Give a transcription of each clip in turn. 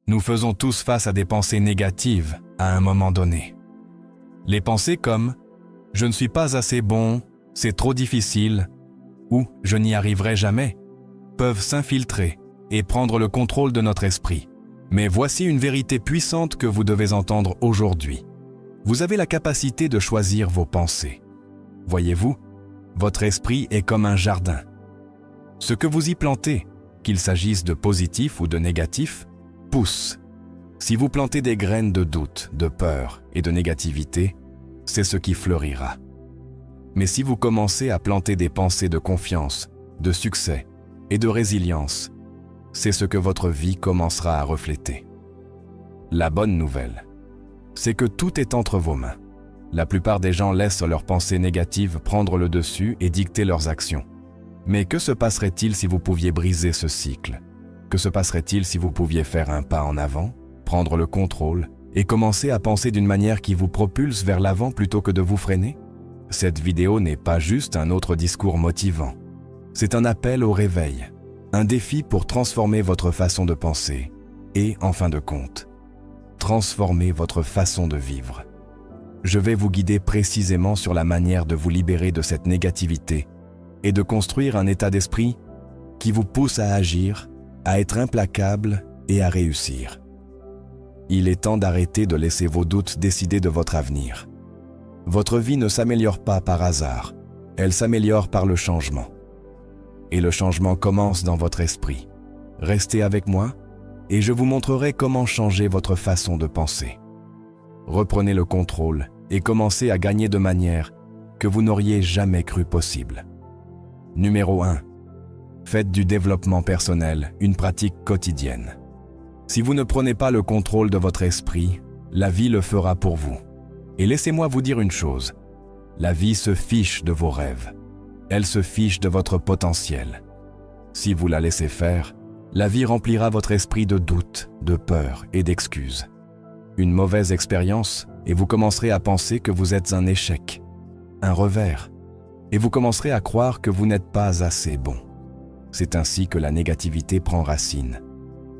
Nous faisons tous face à des pensées négatives à un moment donné. Les pensées comme « je ne suis pas assez bon »,« c'est trop difficile » ou « je n'y arriverai jamais » peuvent s'infiltrer et prendre le contrôle de notre esprit. Mais voici une vérité puissante que vous devez entendre aujourd'hui. Vous avez la capacité de choisir vos pensées. Voyez-vous, votre esprit est comme un jardin. Ce que vous y plantez, qu'il s'agisse de positif ou de négatif, pousse. Si vous plantez des graines de doute, de peur et de négativité, c'est ce qui fleurira. Mais si vous commencez à planter des pensées de confiance, de succès et de résilience, c'est ce que votre vie commencera à refléter. La bonne nouvelle, c'est que tout est entre vos mains. La plupart des gens laissent leurs pensées négatives prendre le dessus et dicter leurs actions. Mais que se passerait-il si vous pouviez briser ce cycle? Que se passerait-il si vous pouviez faire un pas en avant, prendre le contrôle et commencer à penser d'une manière qui vous propulse vers l'avant plutôt que de vous freiner? Cette vidéo n'est pas juste un autre discours motivant. C'est un appel au réveil, un défi pour transformer votre façon de penser et, en fin de compte, transformer votre façon de vivre. Je vais vous guider précisément sur la manière de vous libérer de cette négativité et de construire un état d'esprit qui vous pousse à agir, à être implacable et à réussir. Il est temps d'arrêter de laisser vos doutes décider de votre avenir. Votre vie ne s'améliore pas par hasard, elle s'améliore par le changement. Et le changement commence dans votre esprit. Restez avec moi et je vous montrerai comment changer votre façon de penser. Reprenez le contrôle et commencez à gagner de manière que vous n'auriez jamais cru possible. Numéro 1. Faites du développement personnel une pratique quotidienne. Si vous ne prenez pas le contrôle de votre esprit, la vie le fera pour vous. Et laissez-moi vous dire une chose, la vie se fiche de vos rêves. Elle se fiche de votre potentiel. Si vous la laissez faire, la vie remplira votre esprit de doutes, de peurs et d'excuses. Une mauvaise expérience et vous commencerez à penser que vous êtes un échec, un revers, et vous commencerez à croire que vous n'êtes pas assez bon. C'est ainsi que la négativité prend racine.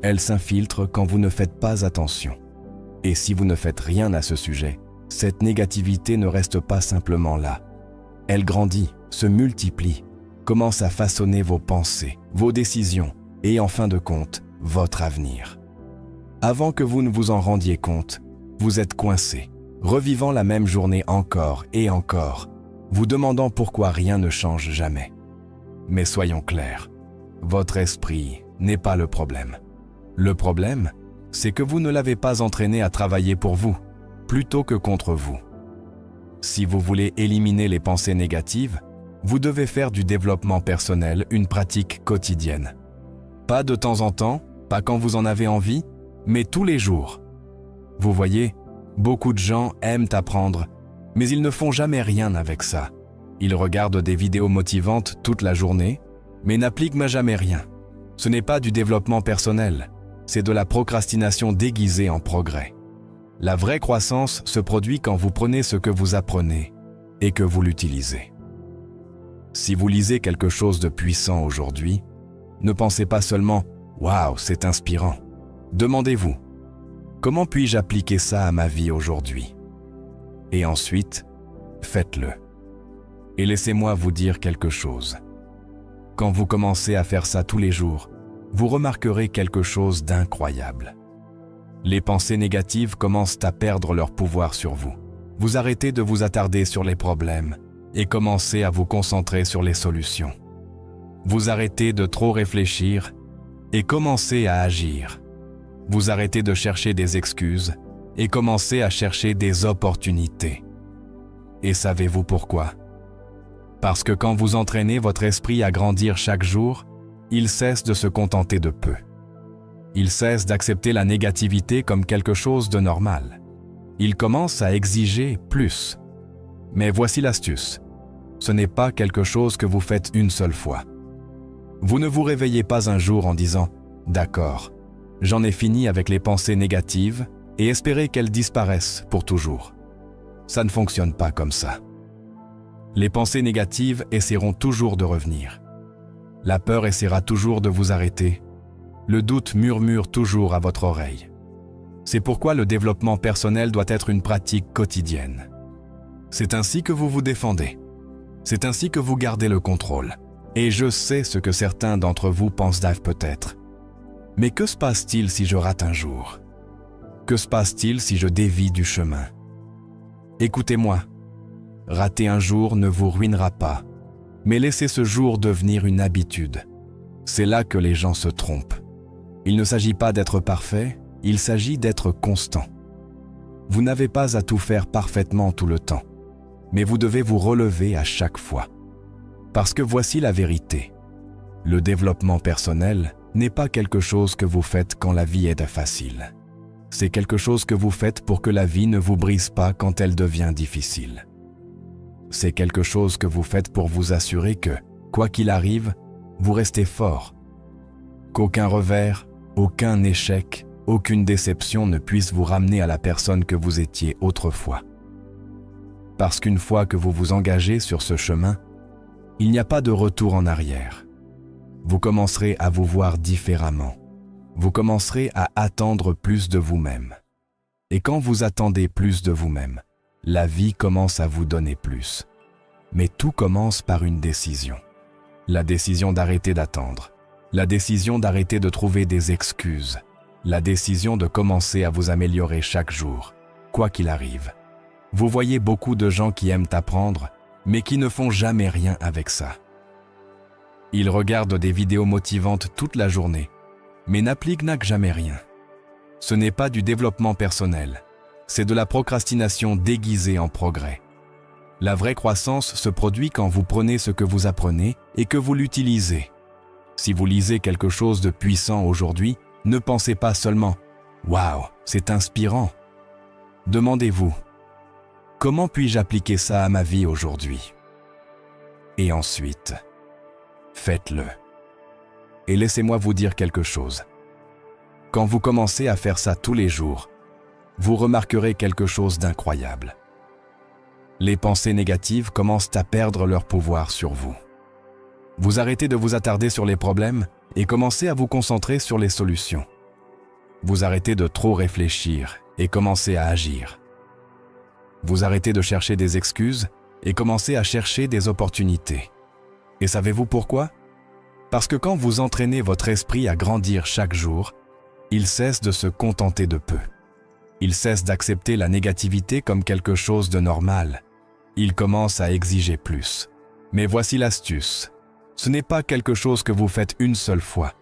Elle s'infiltre quand vous ne faites pas attention. Et si vous ne faites rien à ce sujet, cette négativité ne reste pas simplement là. Elle grandit, se multiplie, commence à façonner vos pensées, vos décisions et en fin de compte, votre avenir. Avant que vous ne vous en rendiez compte, vous êtes coincé, revivant la même journée encore et encore, vous demandant pourquoi rien ne change jamais. Mais soyons clairs, votre esprit n'est pas le problème. Le problème, c'est que vous ne l'avez pas entraîné à travailler pour vous, plutôt que contre vous. Si vous voulez éliminer les pensées négatives, vous devez faire du développement personnel une pratique quotidienne. Pas de temps en temps, pas quand vous en avez envie, mais tous les jours. Vous voyez, beaucoup de gens aiment apprendre, mais ils ne font jamais rien avec ça. Ils regardent des vidéos motivantes toute la journée, mais n'appliquent jamais rien. Ce n'est pas du développement personnel, c'est de la procrastination déguisée en progrès. La vraie croissance se produit quand vous prenez ce que vous apprenez et que vous l'utilisez. Si vous lisez quelque chose de puissant aujourd'hui, ne pensez pas seulement « Waouh, c'est inspirant ». Demandez-vous « Comment puis-je appliquer ça à ma vie aujourd'hui ?» Et ensuite, faites-le. Et laissez-moi vous dire quelque chose. Quand vous commencez à faire ça tous les jours, vous remarquerez quelque chose d'incroyable. Les pensées négatives commencent à perdre leur pouvoir sur vous. Vous arrêtez de vous attarder sur les problèmes et commencez à vous concentrer sur les solutions. Vous arrêtez de trop réfléchir et commencez à agir. Vous arrêtez de chercher des excuses et commencez à chercher des opportunités. Et savez-vous pourquoi? Parce que quand vous entraînez votre esprit à grandir chaque jour, il cesse de se contenter de peu. Il cesse d'accepter la négativité comme quelque chose de normal. Il commence à exiger plus. Mais voici l'astuce. Ce n'est pas quelque chose que vous faites une seule fois. Vous ne vous réveillez pas un jour en disant « D'accord, j'en ai fini avec les pensées négatives et espérez qu'elles disparaissent pour toujours. » Ça ne fonctionne pas comme ça. Les pensées négatives essaieront toujours de revenir. La peur essaiera toujours de vous arrêter. Le doute murmure toujours à votre oreille. C'est pourquoi le développement personnel doit être une pratique quotidienne. C'est ainsi que vous vous défendez. C'est ainsi que vous gardez le contrôle. Et je sais ce que certains d'entre vous pensent peut-être. Mais que se passe-t-il si je rate un jour? Que se passe-t-il si je dévie du chemin? Écoutez-moi, rater un jour ne vous ruinera pas, mais laissez ce jour devenir une habitude. C'est là que les gens se trompent. Il ne s'agit pas d'être parfait, il s'agit d'être constant. Vous n'avez pas à tout faire parfaitement tout le temps, mais vous devez vous relever à chaque fois. Parce que voici la vérité. Le développement personnel n'est pas quelque chose que vous faites quand la vie est facile. C'est quelque chose que vous faites pour que la vie ne vous brise pas quand elle devient difficile. C'est quelque chose que vous faites pour vous assurer que, quoi qu'il arrive, vous restez fort. Qu'aucun revers, aucun échec, aucune déception ne puisse vous ramener à la personne que vous étiez autrefois. Parce qu'une fois que vous vous engagez sur ce chemin, il n'y a pas de retour en arrière. Vous commencerez à vous voir différemment. Vous commencerez à attendre plus de vous-même. Et quand vous attendez plus de vous-même, la vie commence à vous donner plus. Mais tout commence par une décision. La décision d'arrêter d'attendre. La décision d'arrêter de trouver des excuses. La décision de commencer à vous améliorer chaque jour, quoi qu'il arrive. Vous voyez beaucoup de gens qui aiment apprendre, mais qui ne font jamais rien avec ça. Ils regardent des vidéos motivantes toute la journée, mais n'appliquent jamais rien. Ce n'est pas du développement personnel, c'est de la procrastination déguisée en progrès. La vraie croissance se produit quand vous prenez ce que vous apprenez et que vous l'utilisez. Si vous lisez quelque chose de puissant aujourd'hui, ne pensez pas seulement « Waouh, c'est inspirant ». Demandez-vous « Comment puis-je appliquer ça à ma vie aujourd'hui ?» Et ensuite, faites-le. Et laissez-moi vous dire quelque chose. Quand vous commencez à faire ça tous les jours, vous remarquerez quelque chose d'incroyable. Les pensées négatives commencent à perdre leur pouvoir sur vous. Vous arrêtez de vous attarder sur les problèmes et commencez à vous concentrer sur les solutions. Vous arrêtez de trop réfléchir et commencez à agir. Vous arrêtez de chercher des excuses et commencez à chercher des opportunités. Et savez-vous pourquoi? Parce que quand vous entraînez votre esprit à grandir chaque jour, il cesse de se contenter de peu. Il cesse d'accepter la négativité comme quelque chose de normal. Il commence à exiger plus. Mais voici l'astuce. Ce n'est pas quelque chose que vous faites une seule fois.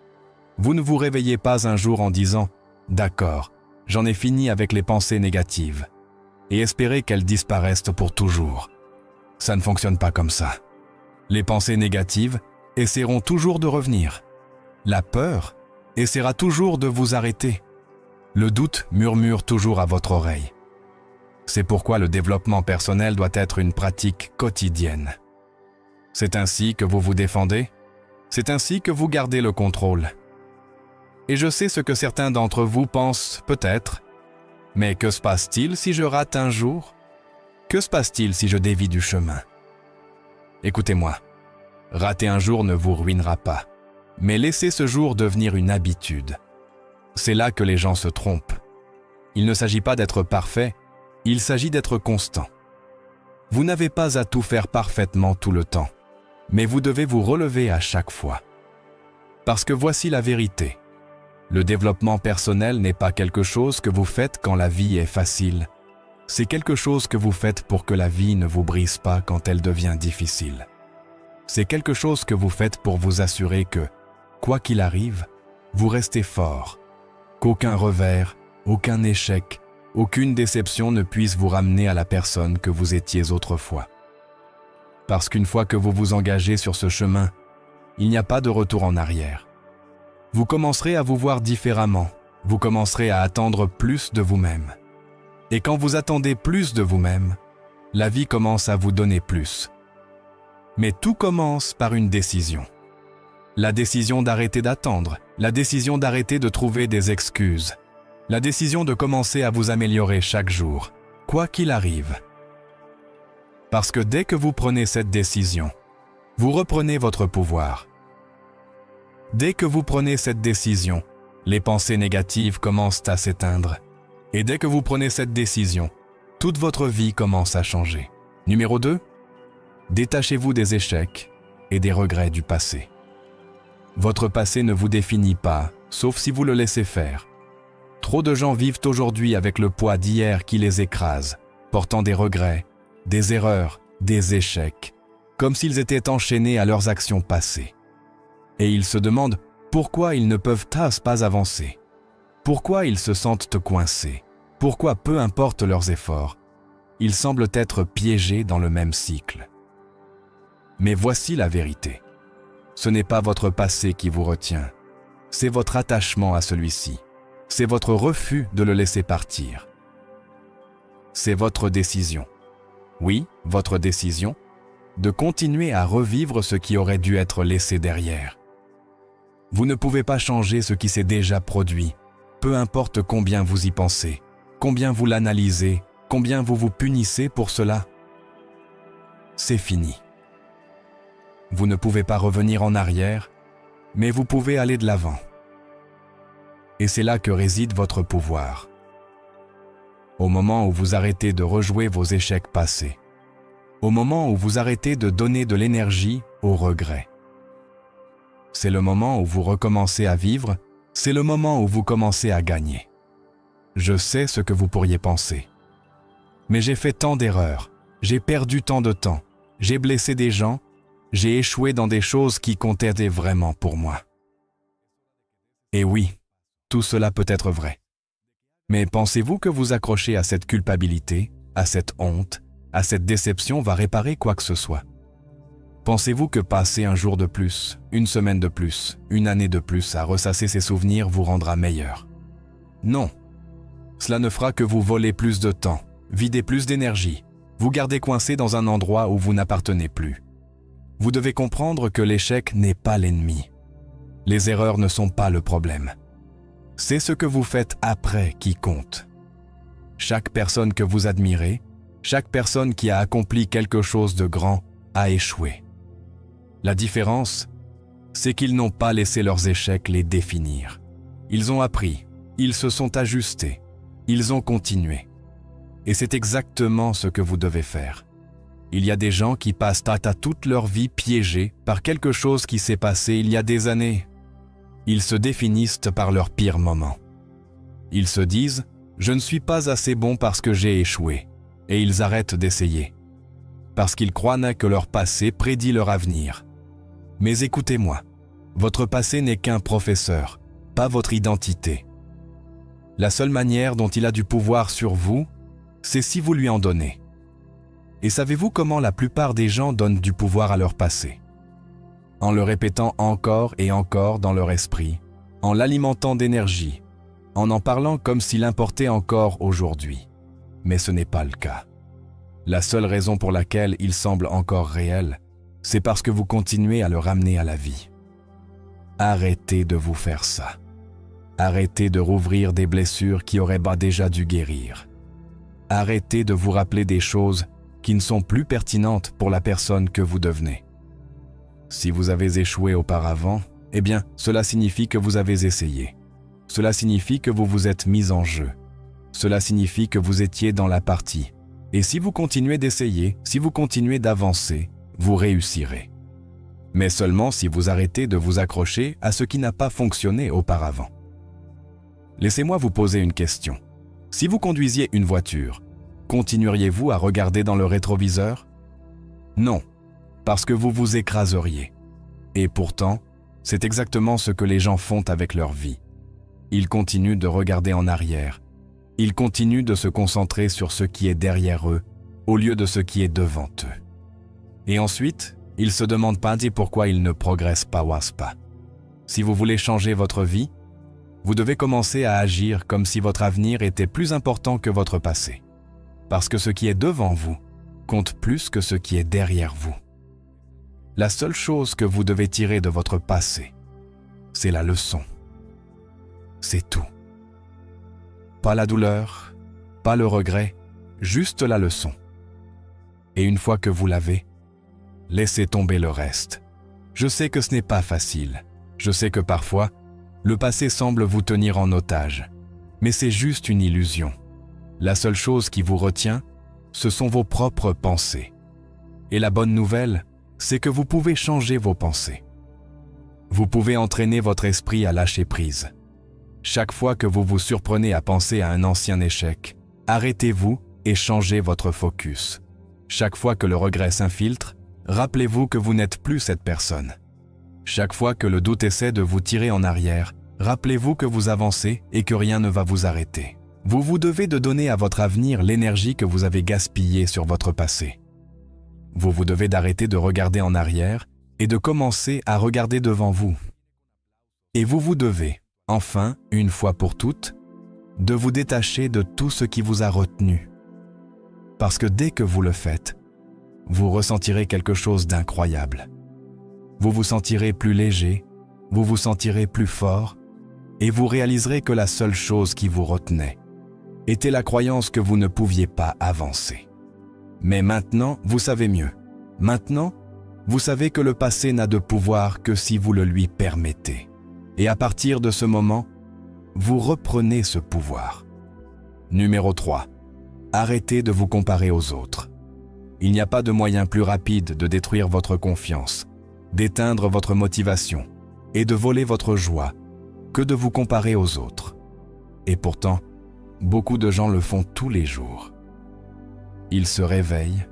Vous ne vous réveillez pas un jour en disant « D'accord, j'en ai fini avec les pensées négatives » et espérez qu'elles disparaissent pour toujours. Ça ne fonctionne pas comme ça. Les pensées négatives essaieront toujours de revenir. La peur essaiera toujours de vous arrêter. Le doute murmure toujours à votre oreille. C'est pourquoi le développement personnel doit être une pratique quotidienne. C'est ainsi que vous vous défendez, c'est ainsi que vous gardez le contrôle. Et je sais ce que certains d'entre vous pensent peut-être, mais que se passe-t-il si je rate un jour? Que se passe-t-il si je dévie du chemin? Écoutez-moi, rater un jour ne vous ruinera pas, mais laissez ce jour devenir une habitude. C'est là que les gens se trompent. Il ne s'agit pas d'être parfait, il s'agit d'être constant. Vous n'avez pas à tout faire parfaitement tout le temps, mais vous devez vous relever à chaque fois. Parce que voici la vérité. Le développement personnel n'est pas quelque chose que vous faites quand la vie est facile. C'est quelque chose que vous faites pour que la vie ne vous brise pas quand elle devient difficile. C'est quelque chose que vous faites pour vous assurer que, quoi qu'il arrive, vous restez fort. Qu'aucun revers, aucun échec, aucune déception ne puisse vous ramener à la personne que vous étiez autrefois. Parce qu'une fois que vous vous engagez sur ce chemin, il n'y a pas de retour en arrière. Vous commencerez à vous voir différemment, vous commencerez à attendre plus de vous-même. Et quand vous attendez plus de vous-même, la vie commence à vous donner plus. Mais tout commence par une décision. La décision d'arrêter d'attendre, la décision d'arrêter de trouver des excuses, la décision de commencer à vous améliorer chaque jour, quoi qu'il arrive. Parce que dès que vous prenez cette décision, vous reprenez votre pouvoir. Dès que vous prenez cette décision, les pensées négatives commencent à s'éteindre. Et dès que vous prenez cette décision, toute votre vie commence à changer. Numéro 2, détachez-vous des échecs et des regrets du passé. Votre passé ne vous définit pas, sauf si vous le laissez faire. Trop de gens vivent aujourd'hui avec le poids d'hier qui les écrase, portant des regrets, des erreurs, des échecs, comme s'ils étaient enchaînés à leurs actions passées. Et ils se demandent pourquoi ils ne peuvent pas avancer, pourquoi ils se sentent coincés, pourquoi peu importe leurs efforts, ils semblent être piégés dans le même cycle. Mais voici la vérité. Ce n'est pas votre passé qui vous retient, c'est votre attachement à celui-ci. C'est votre refus de le laisser partir. C'est votre décision. Oui, votre décision de continuer à revivre ce qui aurait dû être laissé derrière. Vous ne pouvez pas changer ce qui s'est déjà produit, peu importe combien vous y pensez, combien vous l'analysez, combien vous vous punissez pour cela. C'est fini. Vous ne pouvez pas revenir en arrière, mais vous pouvez aller de l'avant. Et c'est là que réside votre pouvoir. Au moment où vous arrêtez de rejouer vos échecs passés, au moment où vous arrêtez de donner de l'énergie au regret, c'est le moment où vous recommencez à vivre, c'est le moment où vous commencez à gagner. Je sais ce que vous pourriez penser. Mais j'ai fait tant d'erreurs, j'ai perdu tant de temps, j'ai blessé des gens, j'ai échoué dans des choses qui comptaient vraiment pour moi. Et oui, tout cela peut être vrai. Mais pensez-vous que vous accrocher à cette culpabilité, à cette honte, à cette déception va réparer quoi que ce soit? Pensez-vous que passer un jour de plus, une semaine de plus, une année de plus à ressasser ces souvenirs vous rendra meilleur? Non. Cela ne fera que vous voler plus de temps, vider plus d'énergie, vous garder coincé dans un endroit où vous n'appartenez plus. Vous devez comprendre que l'échec n'est pas l'ennemi. Les erreurs ne sont pas le problème. C'est ce que vous faites après qui compte. Chaque personne que vous admirez, chaque personne qui a accompli quelque chose de grand a échoué. La différence, c'est qu'ils n'ont pas laissé leurs échecs les définir. Ils ont appris, ils se sont ajustés, ils ont continué. Et c'est exactement ce que vous devez faire. Il y a des gens qui passent à toute leur vie piégés par quelque chose qui s'est passé il y a des années. Ils se définissent par leurs pires moments. Ils se disent « Je ne suis pas assez bon parce que j'ai échoué » et ils arrêtent d'essayer. Parce qu'ils croient que leur passé prédit leur avenir. Mais écoutez-moi, votre passé n'est qu'un professeur, pas votre identité. La seule manière dont il a du pouvoir sur vous, c'est si vous lui en donnez. Et savez-vous comment la plupart des gens donnent du pouvoir à leur passé? En le répétant encore et encore dans leur esprit, en l'alimentant d'énergie, en parlant comme s'il importait encore aujourd'hui. Mais ce n'est pas le cas. La seule raison pour laquelle il semble encore réel, c'est parce que vous continuez à le ramener à la vie. Arrêtez de vous faire ça. Arrêtez de rouvrir des blessures qui auraient déjà dû guérir. Arrêtez de vous rappeler des choses qui ne sont plus pertinentes pour la personne que vous devenez. Si vous avez échoué auparavant, eh bien, cela signifie que vous avez essayé. Cela signifie que vous vous êtes mis en jeu. Cela signifie que vous étiez dans la partie. Et si vous continuez d'essayer, si vous continuez d'avancer, vous réussirez. Mais seulement si vous arrêtez de vous accrocher à ce qui n'a pas fonctionné auparavant. Laissez-moi vous poser une question. Si vous conduisiez une voiture, continueriez-vous à regarder dans le rétroviseur? Non, parce que vous vous écraseriez. Et pourtant, c'est exactement ce que les gens font avec leur vie. Ils continuent de regarder en arrière. Ils continuent de se concentrer sur ce qui est derrière eux, au lieu de ce qui est devant eux. Et ensuite, ils se demandent pas pourquoi ils ne progressent pas. Si vous voulez changer votre vie, vous devez commencer à agir comme si votre avenir était plus important que votre passé. Parce que ce qui est devant vous compte plus que ce qui est derrière vous. La seule chose que vous devez tirer de votre passé, c'est la leçon. C'est tout. Pas la douleur, pas le regret, juste la leçon. Et une fois que vous l'avez, laissez tomber le reste. Je sais que ce n'est pas facile. Je sais que parfois, le passé semble vous tenir en otage. Mais c'est juste une illusion. La seule chose qui vous retient, ce sont vos propres pensées. Et la bonne nouvelle, c'est que vous pouvez changer vos pensées. Vous pouvez entraîner votre esprit à lâcher prise. Chaque fois que vous vous surprenez à penser à un ancien échec, arrêtez-vous et changez votre focus. Chaque fois que le regret s'infiltre, rappelez-vous que vous n'êtes plus cette personne. Chaque fois que le doute essaie de vous tirer en arrière, rappelez-vous que vous avancez et que rien ne va vous arrêter. Vous vous devez de donner à votre avenir l'énergie que vous avez gaspillée sur votre passé. Vous vous devez d'arrêter de regarder en arrière et de commencer à regarder devant vous. Et vous vous devez, enfin, une fois pour toutes, de vous détacher de tout ce qui vous a retenu. Parce que dès que vous le faites, vous ressentirez quelque chose d'incroyable. Vous vous sentirez plus léger, vous vous sentirez plus fort, et vous réaliserez que la seule chose qui vous retenait était la croyance que vous ne pouviez pas avancer. Mais maintenant, vous savez mieux. Maintenant, vous savez que le passé n'a de pouvoir que si vous le lui permettez. Et à partir de ce moment, vous reprenez ce pouvoir. Numéro 3. Arrêtez de vous comparer aux autres. Il n'y a pas de moyen plus rapide de détruire votre confiance, d'éteindre votre motivation et de voler votre joie que de vous comparer aux autres. Et pourtant, beaucoup de gens le font tous les jours. Ils se réveillent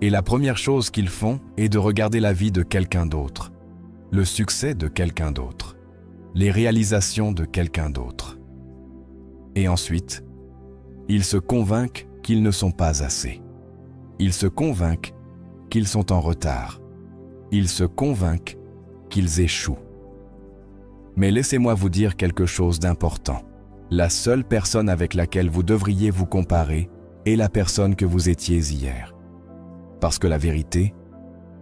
et la première chose qu'ils font est de regarder la vie de quelqu'un d'autre, le succès de quelqu'un d'autre, les réalisations de quelqu'un d'autre. Et ensuite, ils se convainquent qu'ils ne sont pas assez. Ils se convainquent qu'ils sont en retard. Ils se convainquent qu'ils échouent. Mais laissez-moi vous dire quelque chose d'important. La seule personne avec laquelle vous devriez vous comparer est la personne que vous étiez hier. Parce que la vérité,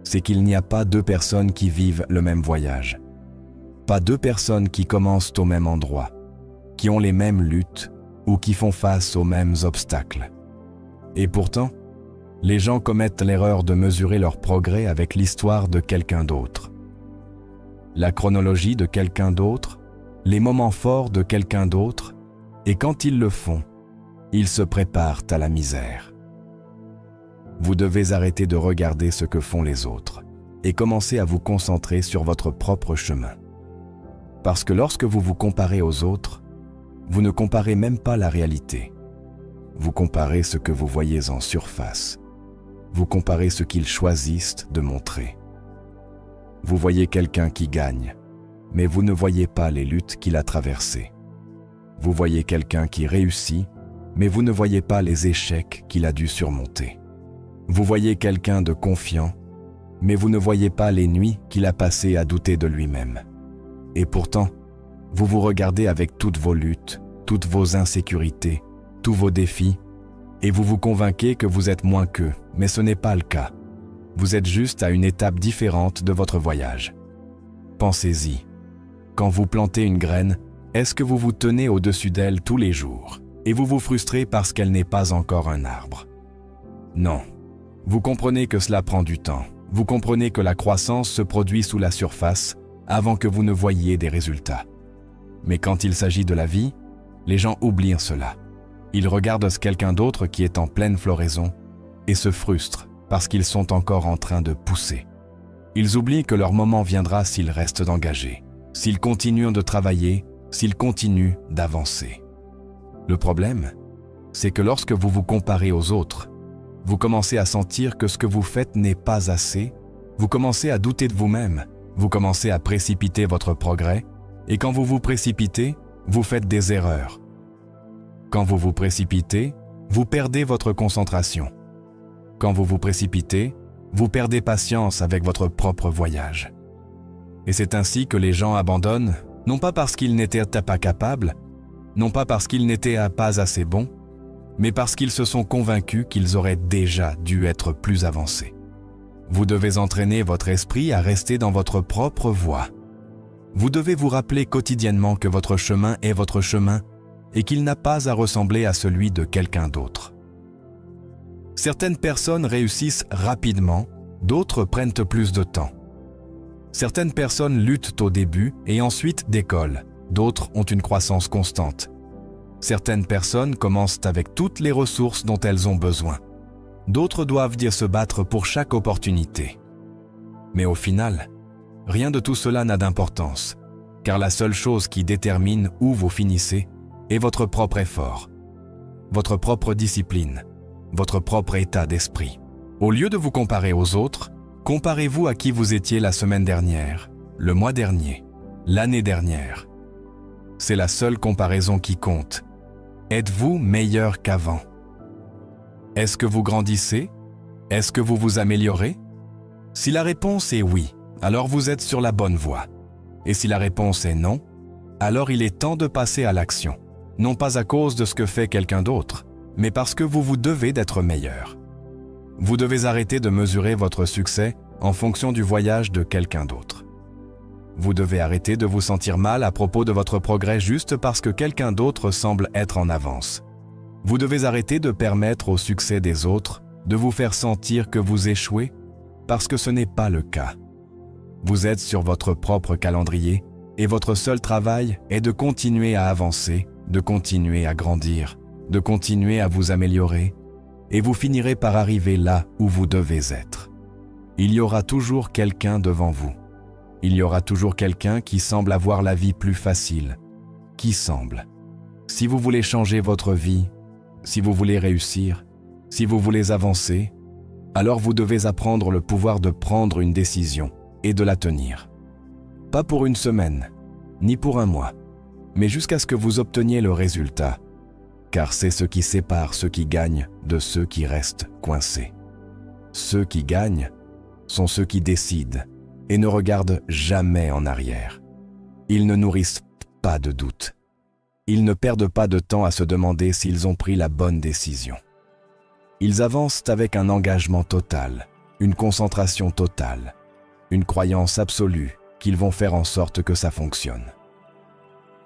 c'est qu'il n'y a pas deux personnes qui vivent le même voyage. Pas deux personnes qui commencent au même endroit, qui ont les mêmes luttes ou qui font face aux mêmes obstacles. Et pourtant, les gens commettent l'erreur de mesurer leur progrès avec l'histoire de quelqu'un d'autre. La chronologie de quelqu'un d'autre, les moments forts de quelqu'un d'autre, et quand ils le font, ils se préparent à la misère. Vous devez arrêter de regarder ce que font les autres et commencer à vous concentrer sur votre propre chemin. Parce que lorsque vous vous comparez aux autres, vous ne comparez même pas la réalité. Vous comparez ce que vous voyez en surface. Vous comparez ce qu'ils choisissent de montrer. Vous voyez quelqu'un qui gagne, mais vous ne voyez pas les luttes qu'il a traversées. Vous voyez quelqu'un qui réussit, mais vous ne voyez pas les échecs qu'il a dû surmonter. Vous voyez quelqu'un de confiant, mais vous ne voyez pas les nuits qu'il a passées à douter de lui-même. Et pourtant, vous vous regardez avec toutes vos luttes, toutes vos insécurités, tous vos défis, et vous vous convainquez que vous êtes moins qu'eux, mais ce n'est pas le cas. Vous êtes juste à une étape différente de votre voyage. Pensez-y. Quand vous plantez une graine, est-ce que vous vous tenez au-dessus d'elle tous les jours et vous vous frustrez parce qu'elle n'est pas encore un arbre? Non. Vous comprenez que cela prend du temps. Vous comprenez que la croissance se produit sous la surface avant que vous ne voyiez des résultats. Mais quand il s'agit de la vie, les gens oublient cela. Ils regardent quelqu'un d'autre qui est en pleine floraison et se frustrent parce qu'ils sont encore en train de pousser. Ils oublient que leur moment viendra s'ils restent engagés, s'ils continuent de travailler, s'ils continuent d'avancer. Le problème, c'est que lorsque vous vous comparez aux autres, vous commencez à sentir que ce que vous faites n'est pas assez, vous commencez à douter de vous-même, vous commencez à précipiter votre progrès, et quand vous vous précipitez, vous faites des erreurs. Quand vous vous précipitez, vous perdez votre concentration. Quand vous vous précipitez, vous perdez patience avec votre propre voyage. Et c'est ainsi que les gens abandonnent, non pas parce qu'ils n'étaient pas capables, non pas parce qu'ils n'étaient pas assez bons, mais parce qu'ils se sont convaincus qu'ils auraient déjà dû être plus avancés. Vous devez entraîner votre esprit à rester dans votre propre voie. Vous devez vous rappeler quotidiennement que votre chemin est votre chemin et qu'il n'a pas à ressembler à celui de quelqu'un d'autre. Certaines personnes réussissent rapidement, d'autres prennent plus de temps. Certaines personnes luttent au début et ensuite décollent, d'autres ont une croissance constante. Certaines personnes commencent avec toutes les ressources dont elles ont besoin. D'autres doivent dire se battre pour chaque opportunité. Mais au final, rien de tout cela n'a d'importance, car la seule chose qui détermine où vous finissez est votre propre effort, votre propre discipline, votre propre état d'esprit. Au lieu de vous comparer aux autres, comparez-vous à qui vous étiez la semaine dernière, le mois dernier, l'année dernière. C'est la seule comparaison qui compte. Êtes-vous meilleur qu'avant? Est-ce que vous grandissez? Est-ce que vous vous améliorez? Si la réponse est oui, alors vous êtes sur la bonne voie. Et si la réponse est non, alors il est temps de passer à l'action. Non pas à cause de ce que fait quelqu'un d'autre, mais parce que vous vous devez d'être meilleur. Vous devez arrêter de mesurer votre succès en fonction du voyage de quelqu'un d'autre. Vous devez arrêter de vous sentir mal à propos de votre progrès juste parce que quelqu'un d'autre semble être en avance. Vous devez arrêter de permettre au succès des autres de vous faire sentir que vous échouez parce que ce n'est pas le cas. Vous êtes sur votre propre calendrier et votre seul travail est de continuer à avancer, de continuer à grandir, de continuer à vous améliorer et vous finirez par arriver là où vous devez être. Il y aura toujours quelqu'un devant vous. Il y aura toujours quelqu'un qui semble avoir la vie plus facile. Qui semble. Si vous voulez changer votre vie, si vous voulez réussir, si vous voulez avancer, alors vous devez apprendre le pouvoir de prendre une décision et de la tenir. Pas pour une semaine, ni pour un mois, mais jusqu'à ce que vous obteniez le résultat, car c'est ce qui sépare ceux qui gagnent de ceux qui restent coincés. Ceux qui gagnent sont ceux qui décident et ne regardent jamais en arrière. Ils ne nourrissent pas de doute. Ils ne perdent pas de temps à se demander s'ils ont pris la bonne décision. Ils avancent avec un engagement total, une concentration totale, une croyance absolue qu'ils vont faire en sorte que ça fonctionne.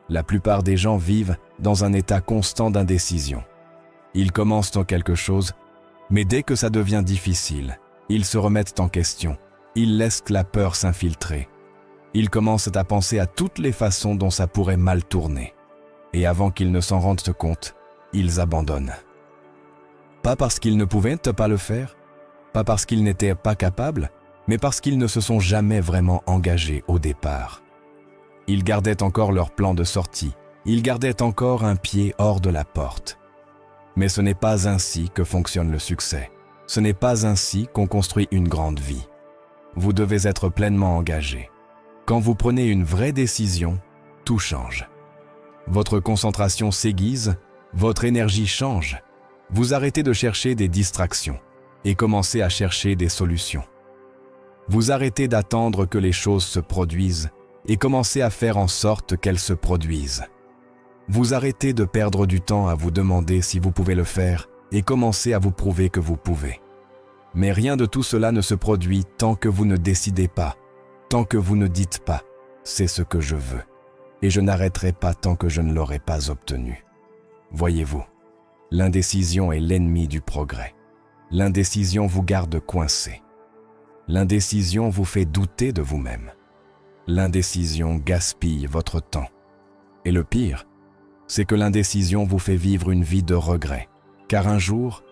La plupart des gens vivent dans un état constant d'indécision. Ils commencent dans quelque chose, mais dès que ça devient difficile, ils se remettent en question. Ils laissent la peur s'infiltrer. Ils commencent à penser à toutes les façons dont ça pourrait mal tourner. Et avant qu'ils ne s'en rendent compte, ils abandonnent. Pas parce qu'ils ne pouvaient pas le faire, pas parce qu'ils n'étaient pas capables, mais parce qu'ils ne se sont jamais vraiment engagés au départ. Ils gardaient encore leur plan de sortie, ils gardaient encore un pied hors de la porte. Mais ce n'est pas ainsi que fonctionne le succès. Ce n'est pas ainsi qu'on construit une grande vie. Vous devez être pleinement engagé. Quand vous prenez une vraie décision, tout change. Votre concentration s'aiguise, votre énergie change. Vous arrêtez de chercher des distractions et commencez à chercher des solutions. Vous arrêtez d'attendre que les choses se produisent et commencez à faire en sorte qu'elles se produisent. Vous arrêtez de perdre du temps à vous demander si vous pouvez le faire et commencez à vous prouver que vous pouvez. Mais rien de tout cela ne se produit tant que vous ne décidez pas, tant que vous ne dites pas « c'est ce que je veux » et je n'arrêterai pas tant que je ne l'aurai pas obtenu. Voyez-vous, l'indécision est l'ennemi du progrès. L'indécision vous garde coincé. L'indécision vous fait douter de vous-même. L'indécision gaspille votre temps. Et le pire, c'est que l'indécision vous fait vivre une vie de regret, car un jour,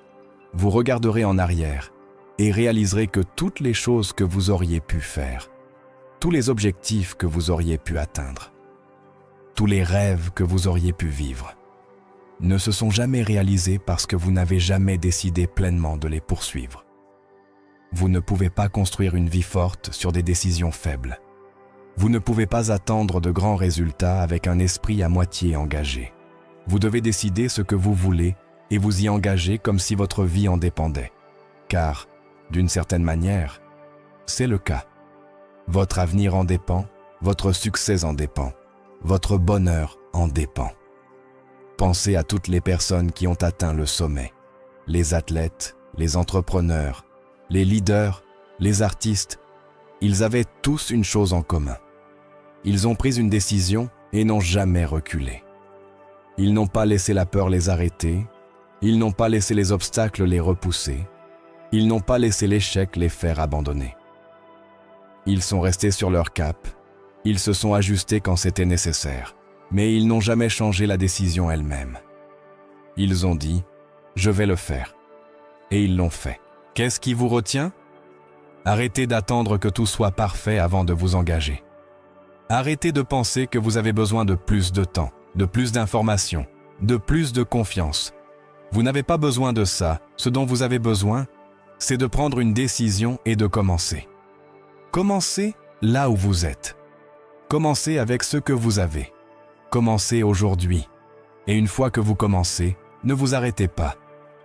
vous regarderez en arrière et réaliserez que toutes les choses que vous auriez pu faire, tous les objectifs que vous auriez pu atteindre, tous les rêves que vous auriez pu vivre, ne se sont jamais réalisés parce que vous n'avez jamais décidé pleinement de les poursuivre. Vous ne pouvez pas construire une vie forte sur des décisions faibles. Vous ne pouvez pas attendre de grands résultats avec un esprit à moitié engagé. Vous devez décider ce que vous voulez et vous y engager comme si votre vie en dépendait. Car, d'une certaine manière, c'est le cas. Votre avenir en dépend, votre succès en dépend, votre bonheur en dépend. Pensez à toutes les personnes qui ont atteint le sommet. Les athlètes, les entrepreneurs, les leaders, les artistes, ils avaient tous une chose en commun. Ils ont pris une décision et n'ont jamais reculé. Ils n'ont pas laissé la peur les arrêter, ils n'ont pas laissé les obstacles les repousser, ils n'ont pas laissé l'échec les faire abandonner. Ils sont restés sur leur cap, ils se sont ajustés quand c'était nécessaire, mais ils n'ont jamais changé la décision elle-même. Ils ont dit « Je vais le faire ». Et ils l'ont fait. Qu'est-ce qui vous retient? Arrêtez d'attendre que tout soit parfait avant de vous engager. Arrêtez de penser que vous avez besoin de plus de temps, de plus d'informations, de plus de confiance. Vous n'avez pas besoin de ça. Ce dont vous avez besoin, c'est de prendre une décision et de commencer. Commencez là où vous êtes. Commencez avec ce que vous avez. Commencez aujourd'hui. Et une fois que vous commencez, ne vous arrêtez pas.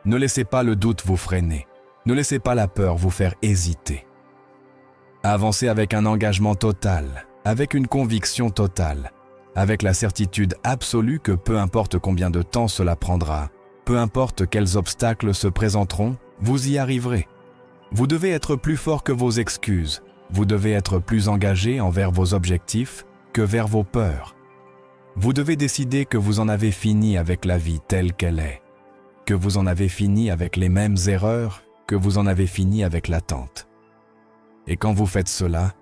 Ne laissez pas le doute vous freiner. Ne laissez pas la peur vous faire hésiter. Avancez avec un engagement total, avec une conviction totale, avec la certitude absolue que peu importe combien de temps cela prendra, peu importe quels obstacles se présenteront, vous y arriverez. Vous devez être plus fort que vos excuses. Vous devez être plus engagé envers vos objectifs que vers vos peurs. Vous devez décider que vous en avez fini avec la vie telle qu'elle est, que vous en avez fini avec les mêmes erreurs, que vous en avez fini avec l'attente. Et quand vous faites cela,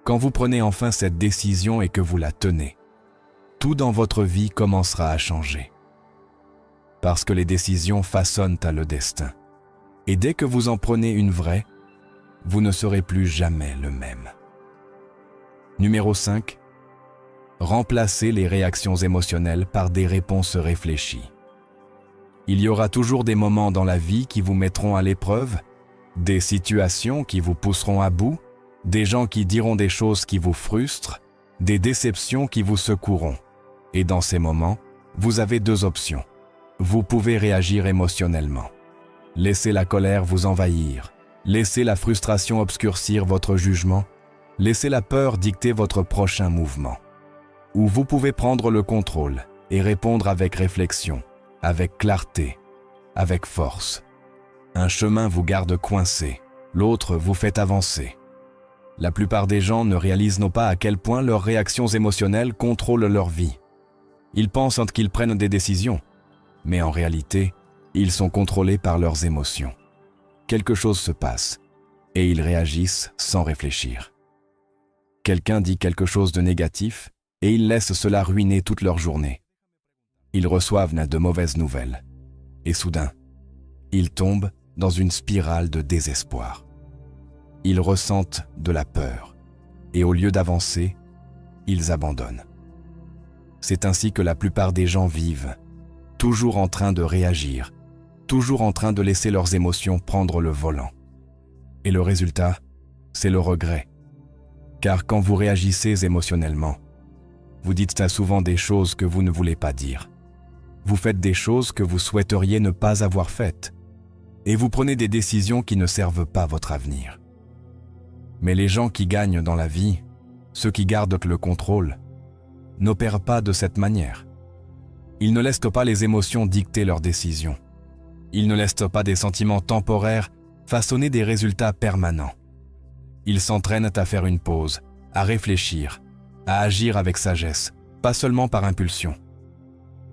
quand vous prenez enfin cette décision et que vous la tenez, tout dans votre vie commencera à changer. Parce que les décisions façonnent le destin. Et dès que vous en prenez une vraie, vous ne serez plus jamais le même. Numéro 5. Remplacez les réactions émotionnelles par des réponses réfléchies. Il y aura toujours des moments dans la vie qui vous mettront à l'épreuve, des situations qui vous pousseront à bout, des gens qui diront des choses qui vous frustrent, des déceptions qui vous secoueront. Et dans ces moments, vous avez deux options. Vous pouvez réagir émotionnellement. Laissez la colère vous envahir. Laissez la frustration obscurcir votre jugement. Laissez la peur dicter votre prochain mouvement. Ou vous pouvez prendre le contrôle et répondre avec réflexion, avec clarté, avec force. Un chemin vous garde coincé, l'autre vous fait avancer. La plupart des gens ne réalisent pas à quel point leurs réactions émotionnelles contrôlent leur vie. Ils pensent qu'ils prennent des décisions, mais en réalité, ils sont contrôlés par leurs émotions. Quelque chose se passe, et ils réagissent sans réfléchir. Quelqu'un dit quelque chose de négatif, et ils laissent cela ruiner toute leur journée. Ils reçoivent de mauvaises nouvelles, et soudain, ils tombent dans une spirale de désespoir. Ils ressentent de la peur, et au lieu d'avancer, ils abandonnent. C'est ainsi que la plupart des gens vivent, toujours en train de réagir, toujours en train de laisser leurs émotions prendre le volant. Et le résultat, c'est le regret. Car quand vous réagissez émotionnellement, vous dites souvent des choses que vous ne voulez pas dire. Vous faites des choses que vous souhaiteriez ne pas avoir faites. Et vous prenez des décisions qui ne servent pas votre avenir. Mais les gens qui gagnent dans la vie, ceux qui gardent le contrôle, n'opèrent pas de cette manière. Ils ne laissent pas les émotions dicter leurs décisions. Ils ne laissent pas des sentiments temporaires façonner des résultats permanents. Ils s'entraînent à faire une pause, à réfléchir, à agir avec sagesse, pas seulement par impulsion.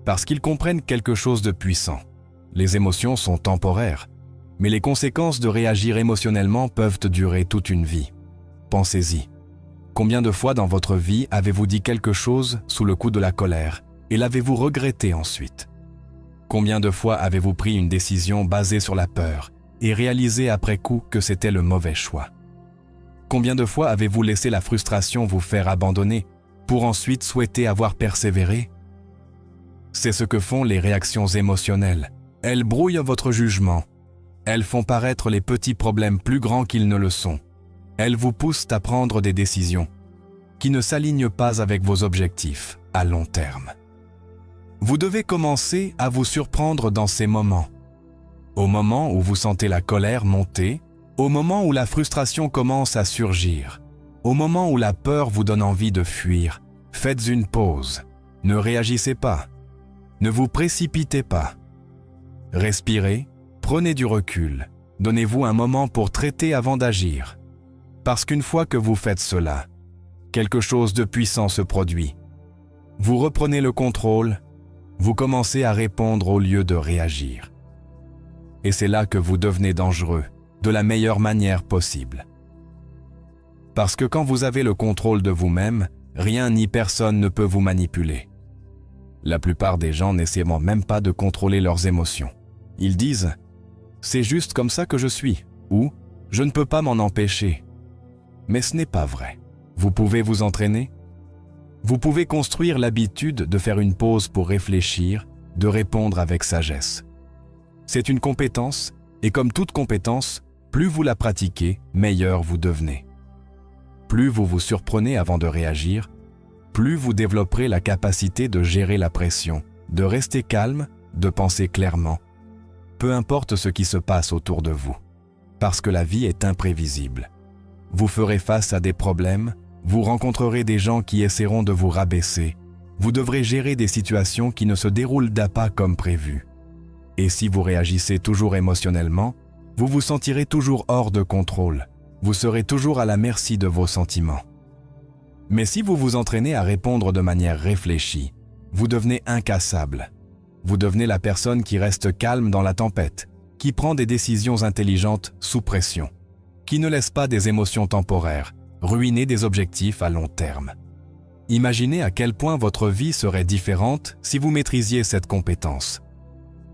Parce qu'ils comprennent quelque chose de puissant. Les émotions sont temporaires, mais les conséquences de réagir émotionnellement peuvent durer toute une vie. Pensez-y. Combien de fois dans votre vie avez-vous dit quelque chose sous le coup de la colère et l'avez-vous regretté ensuite? Combien de fois avez-vous pris une décision basée sur la peur et réalisé après coup que c'était le mauvais choix? Combien de fois avez-vous laissé la frustration vous faire abandonner pour ensuite souhaiter avoir persévéré? C'est ce que font les réactions émotionnelles. Elles brouillent votre jugement. Elles font paraître les petits problèmes plus grands qu'ils ne le sont. Elles vous poussent à prendre des décisions qui ne s'alignent pas avec vos objectifs à long terme. Vous devez commencer à vous surprendre dans ces moments. Au moment où vous sentez la colère monter, au moment où la frustration commence à surgir, au moment où la peur vous donne envie de fuir, faites une pause. Ne réagissez pas. Ne vous précipitez pas. Respirez, prenez du recul. Donnez-vous un moment pour traiter avant d'agir. Parce qu'une fois que vous faites cela, quelque chose de puissant se produit. Vous reprenez le contrôle, vous commencez à répondre au lieu de réagir. Et c'est là que vous devenez dangereux, de la meilleure manière possible. Parce que quand vous avez le contrôle de vous-même, rien ni personne ne peut vous manipuler. La plupart des gens n'essaient même pas de contrôler leurs émotions. Ils disent « c'est juste comme ça que je suis » ou « je ne peux pas m'en empêcher ». Mais ce n'est pas vrai. Vous pouvez vous entraîner. Vous pouvez construire l'habitude de faire une pause pour réfléchir, de répondre avec sagesse. C'est une compétence, et comme toute compétence, plus vous la pratiquez, meilleur vous devenez. Plus vous vous surprenez avant de réagir, plus vous développerez la capacité de gérer la pression, de rester calme, de penser clairement. Peu importe ce qui se passe autour de vous, parce que la vie est imprévisible. Vous ferez face à des problèmes, vous rencontrerez des gens qui essaieront de vous rabaisser, vous devrez gérer des situations qui ne se déroulent pas comme prévu. Et si vous réagissez toujours émotionnellement, vous vous sentirez toujours hors de contrôle, vous serez toujours à la merci de vos sentiments. Mais si vous vous entraînez à répondre de manière réfléchie, vous devenez incassable. Vous devenez la personne qui reste calme dans la tempête, qui prend des décisions intelligentes sous pression, qui ne laisse pas des émotions temporaires ruiner des objectifs à long terme. Imaginez à quel point votre vie serait différente si vous maîtrisiez cette compétence.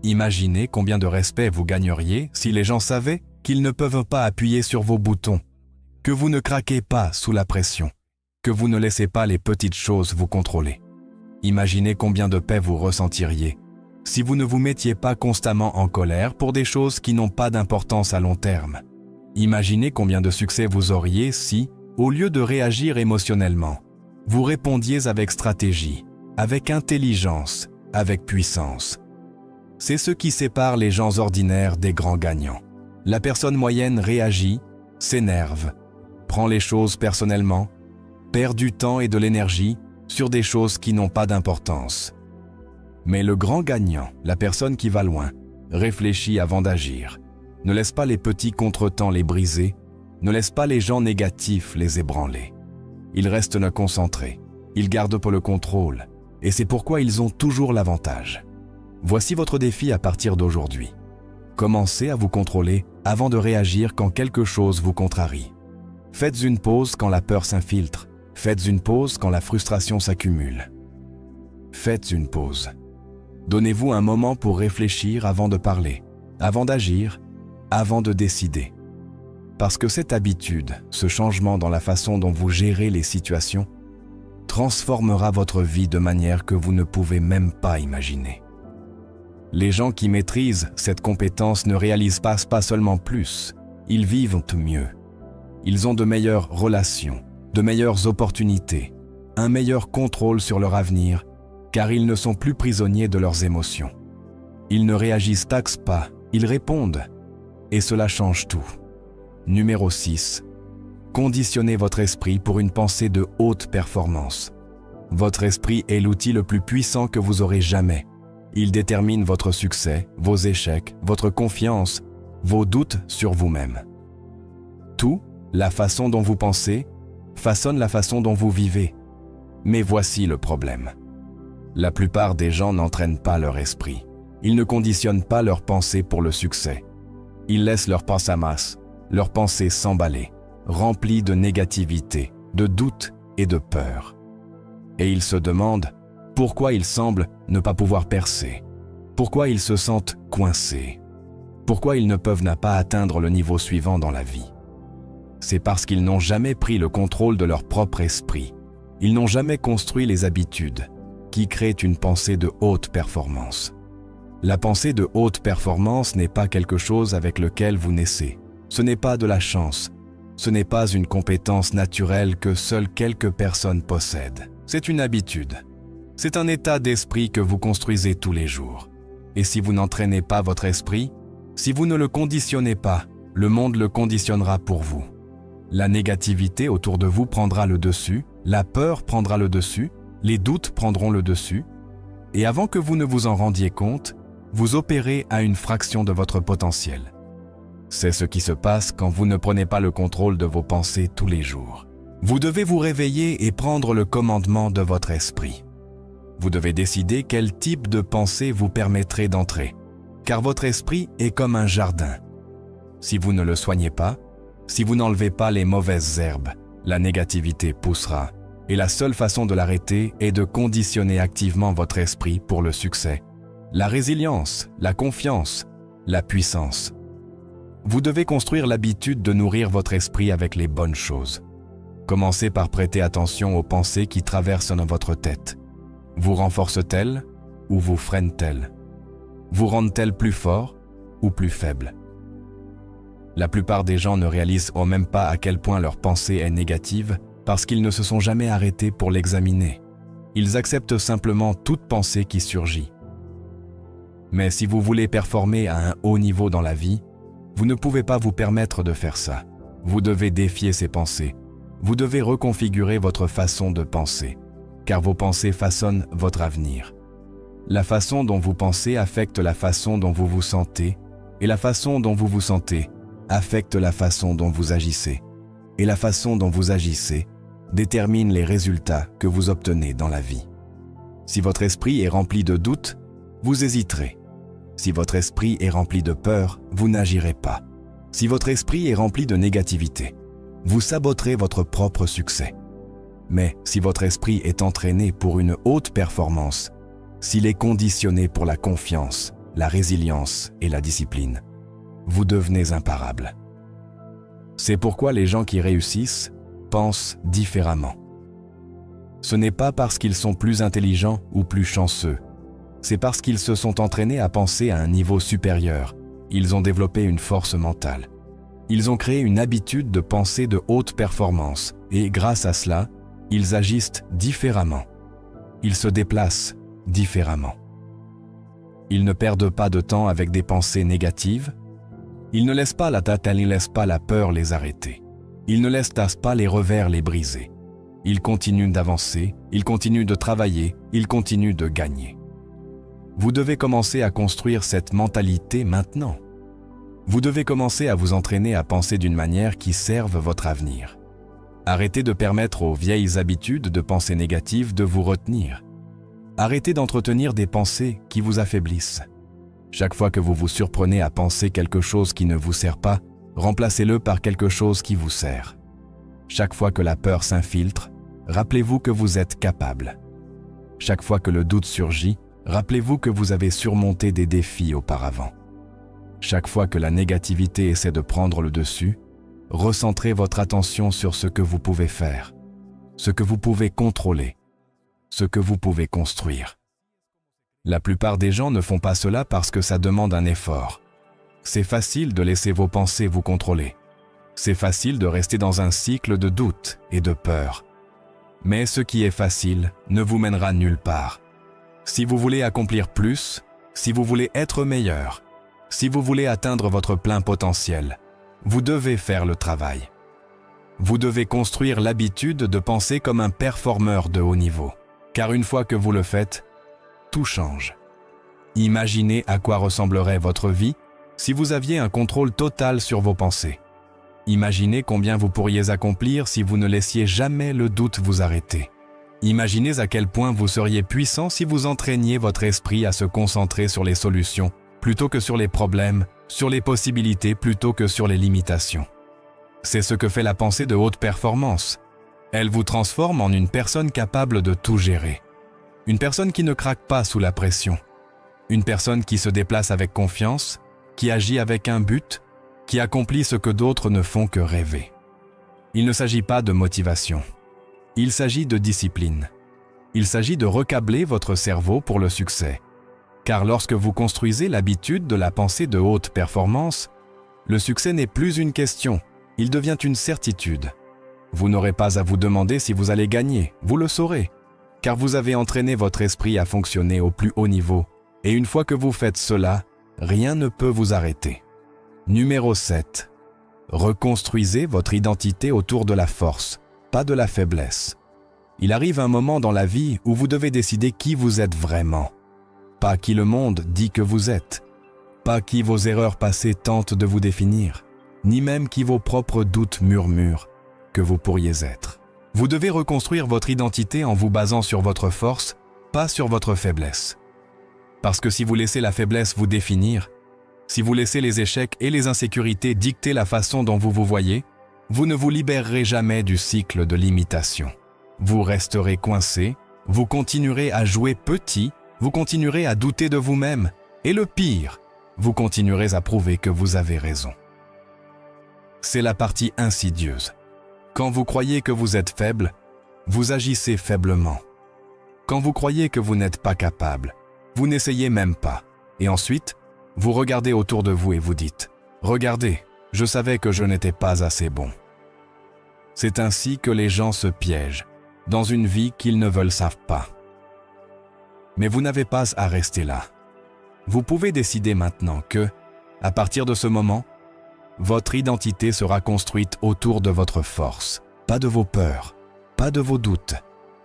Imaginez combien de respect vous gagneriez si les gens savaient qu'ils ne peuvent pas appuyer sur vos boutons, que vous ne craquez pas sous la pression, que vous ne laissez pas les petites choses vous contrôler. Imaginez combien de paix vous ressentiriez si vous ne vous mettiez pas constamment en colère pour des choses qui n'ont pas d'importance à long terme. Imaginez combien de succès vous auriez si, au lieu de réagir émotionnellement, vous répondiez avec stratégie, avec intelligence, avec puissance. C'est ce qui sépare les gens ordinaires des grands gagnants. La personne moyenne réagit, s'énerve, prend les choses personnellement, perd du temps et de l'énergie sur des choses qui n'ont pas d'importance. Mais le grand gagnant, la personne qui va loin, réfléchit avant d'agir, ne laisse pas les petits contretemps les briser, ne laisse pas les gens négatifs les ébranler. Ils restent concentrés, ils gardent pour le contrôle, et c'est pourquoi ils ont toujours l'avantage. Voici votre défi à partir d'aujourd'hui. Commencez à vous contrôler avant de réagir quand quelque chose vous contrarie. Faites une pause quand la peur s'infiltre. Faites une pause quand la frustration s'accumule. Faites une pause. Donnez-vous un moment pour réfléchir avant de parler, avant d'agir, avant de décider. Parce que cette habitude, ce changement dans la façon dont vous gérez les situations, transformera votre vie de manière que vous ne pouvez même pas imaginer. Les gens qui maîtrisent cette compétence ne réalisent pas seulement plus, ils vivent mieux. Ils ont de meilleures relations, de meilleures opportunités, un meilleur contrôle sur leur avenir, car ils ne sont plus prisonniers de leurs émotions. Ils ne réagissent pas, ils répondent. Et cela change tout. Numéro 6. Conditionnez votre esprit pour une pensée de haute performance. Votre esprit est l'outil le plus puissant que vous aurez jamais. Il détermine votre succès, vos échecs, votre confiance, vos doutes sur vous-même. Tout, la façon dont vous pensez, façonne la façon dont vous vivez. Mais voici le problème. La plupart des gens n'entraînent pas leur esprit. Ils ne conditionnent pas leurs pensées pour le succès. Ils laissent leurs pensées leurs pensées s'emballer, remplies de négativité, de doute et de peur. Et ils se demandent pourquoi ils semblent ne pas pouvoir percer, pourquoi ils se sentent coincés, pourquoi ils ne peuvent pas atteindre le niveau suivant dans la vie. C'est parce qu'ils n'ont jamais pris le contrôle de leur propre esprit. Ils n'ont jamais construit les habitudes qui créent une pensée de haute performance. La pensée de haute performance n'est pas quelque chose avec lequel vous naissez. Ce n'est pas de la chance. Ce n'est pas une compétence naturelle que seules quelques personnes possèdent. C'est une habitude. C'est un état d'esprit que vous construisez tous les jours. Et si vous n'entraînez pas votre esprit, si vous ne le conditionnez pas, le monde le conditionnera pour vous. La négativité autour de vous prendra le dessus, la peur prendra le dessus, les doutes prendront le dessus, et avant que vous ne vous en rendiez compte, vous opérez à une fraction de votre potentiel. C'est ce qui se passe quand vous ne prenez pas le contrôle de vos pensées tous les jours. Vous devez vous réveiller et prendre le commandement de votre esprit. Vous devez décider quel type de pensée vous permettrez d'entrer, car votre esprit est comme un jardin. Si vous ne le soignez pas, si vous n'enlevez pas les mauvaises herbes, la négativité poussera, Et la seule façon de l'arrêter est de conditionner activement votre esprit pour le succès, la résilience, la confiance, la puissance. Vous devez construire l'habitude de nourrir votre esprit avec les bonnes choses. Commencez par prêter attention aux pensées qui traversent dans votre tête. Vous renforcent-elles ou vous freinent-elles? Vous rendent-elles plus fort ou plus faible? La plupart des gens ne réalisent même pas à quel point leur pensée est négative parce qu'ils ne se sont jamais arrêtés pour l'examiner. Ils acceptent simplement toute pensée qui surgit. Mais si vous voulez performer à un haut niveau dans la vie, vous ne pouvez pas vous permettre de faire ça. Vous devez défier ces pensées. Vous devez reconfigurer votre façon de penser, car vos pensées façonnent votre avenir. La façon dont vous pensez affecte la façon dont vous vous sentez, et la façon dont vous vous sentez affecte la façon dont vous agissez. Et la façon dont vous agissez détermine les résultats que vous obtenez dans la vie. Si votre esprit est rempli de doutes, vous hésiterez. Si votre esprit est rempli de peur, vous n'agirez pas. Si votre esprit est rempli de négativité, vous saboterez votre propre succès. Mais si votre esprit est entraîné pour une haute performance, s'il est conditionné pour la confiance, la résilience et la discipline, vous devenez imparable. C'est pourquoi les gens qui réussissent pensent différemment. Ce n'est pas parce qu'ils sont plus intelligents ou plus chanceux, c'est parce qu'ils se sont entraînés à penser à un niveau supérieur. Ils ont développé une force mentale. Ils ont créé une habitude de penser de haute performance et grâce à cela, ils agissent différemment. Ils se déplacent différemment. Ils ne perdent pas de temps avec des pensées négatives. Ils ne laissent pas la tête, ils ne laissent pas la peur les arrêter. Ils ne laissent pas les revers les briser. Ils continuent d'avancer, ils continuent de travailler, ils continuent de gagner. Vous devez commencer à construire cette mentalité maintenant. Vous devez commencer à vous entraîner à penser d'une manière qui serve votre avenir. Arrêtez de permettre aux vieilles habitudes de pensée négatives de vous retenir. Arrêtez d'entretenir des pensées qui vous affaiblissent. Chaque fois que vous vous surprenez à penser quelque chose qui ne vous sert pas, remplacez-le par quelque chose qui vous sert. Chaque fois que la peur s'infiltre, rappelez-vous que vous êtes capable. Chaque fois que le doute surgit, rappelez-vous que vous avez surmonté des défis auparavant. Chaque fois que la négativité essaie de prendre le dessus, recentrez votre attention sur ce que vous pouvez faire, ce que vous pouvez contrôler, ce que vous pouvez construire. La plupart des gens ne font pas cela parce que ça demande un effort. C'est facile de laisser vos pensées vous contrôler. C'est facile de rester dans un cycle de doute et de peur. Mais ce qui est facile ne vous mènera nulle part. Si vous voulez accomplir plus, si vous voulez être meilleur, si vous voulez atteindre votre plein potentiel, vous devez faire le travail. Vous devez construire l'habitude de penser comme un performeur de haut niveau. Car une fois que vous le faites, tout change. Imaginez à quoi ressemblerait votre vie si vous aviez un contrôle total sur vos pensées. Imaginez combien vous pourriez accomplir si vous ne laissiez jamais le doute vous arrêter. Imaginez à quel point vous seriez puissant si vous entraîniez votre esprit à se concentrer sur les solutions plutôt que sur les problèmes, sur les possibilités plutôt que sur les limitations. C'est ce que fait la pensée de haute performance. Elle vous transforme en une personne capable de tout gérer. Une personne qui ne craque pas sous la pression. Une personne qui se déplace avec confiance, qui agit avec un but, qui accomplit ce que d'autres ne font que rêver. Il ne s'agit pas de motivation. Il s'agit de discipline. Il s'agit de recabler votre cerveau pour le succès. Car lorsque vous construisez l'habitude de la pensée de haute performance, le succès n'est plus une question, il devient une certitude. Vous n'aurez pas à vous demander si vous allez gagner, vous le saurez, car vous avez entraîné votre esprit à fonctionner au plus haut niveau, et une fois que vous faites cela, rien ne peut vous arrêter. Numéro 7. Reconstruisez votre identité autour de la force, pas de la faiblesse. Il arrive un moment dans la vie où vous devez décider qui vous êtes vraiment. Pas qui le monde dit que vous êtes, pas qui vos erreurs passées tentent de vous définir, ni même qui vos propres doutes murmurent que vous pourriez être. Vous devez reconstruire votre identité en vous basant sur votre force, pas sur votre faiblesse. Parce que si vous laissez la faiblesse vous définir, si vous laissez les échecs et les insécurités dicter la façon dont vous vous voyez, vous ne vous libérerez jamais du cycle de l'imitation. vous resterez coincé, vous continuerez à jouer petit, vous continuerez à douter de vous-même, et le pire, vous continuerez à prouver que vous avez raison. C'est la partie insidieuse. Quand vous croyez que vous êtes faible, vous agissez faiblement. Quand vous croyez que vous n'êtes pas capable, vous n'essayez même pas. Et ensuite, vous regardez autour de vous et vous dites « Regardez, je savais que je n'étais pas assez bon. » C'est ainsi que les gens se piègent, dans une vie qu'ils ne veulent savent pas. Mais vous n'avez pas à rester là. Vous pouvez décider maintenant que, à partir de ce moment, votre identité sera construite autour de votre force, pas de vos peurs, pas de vos doutes,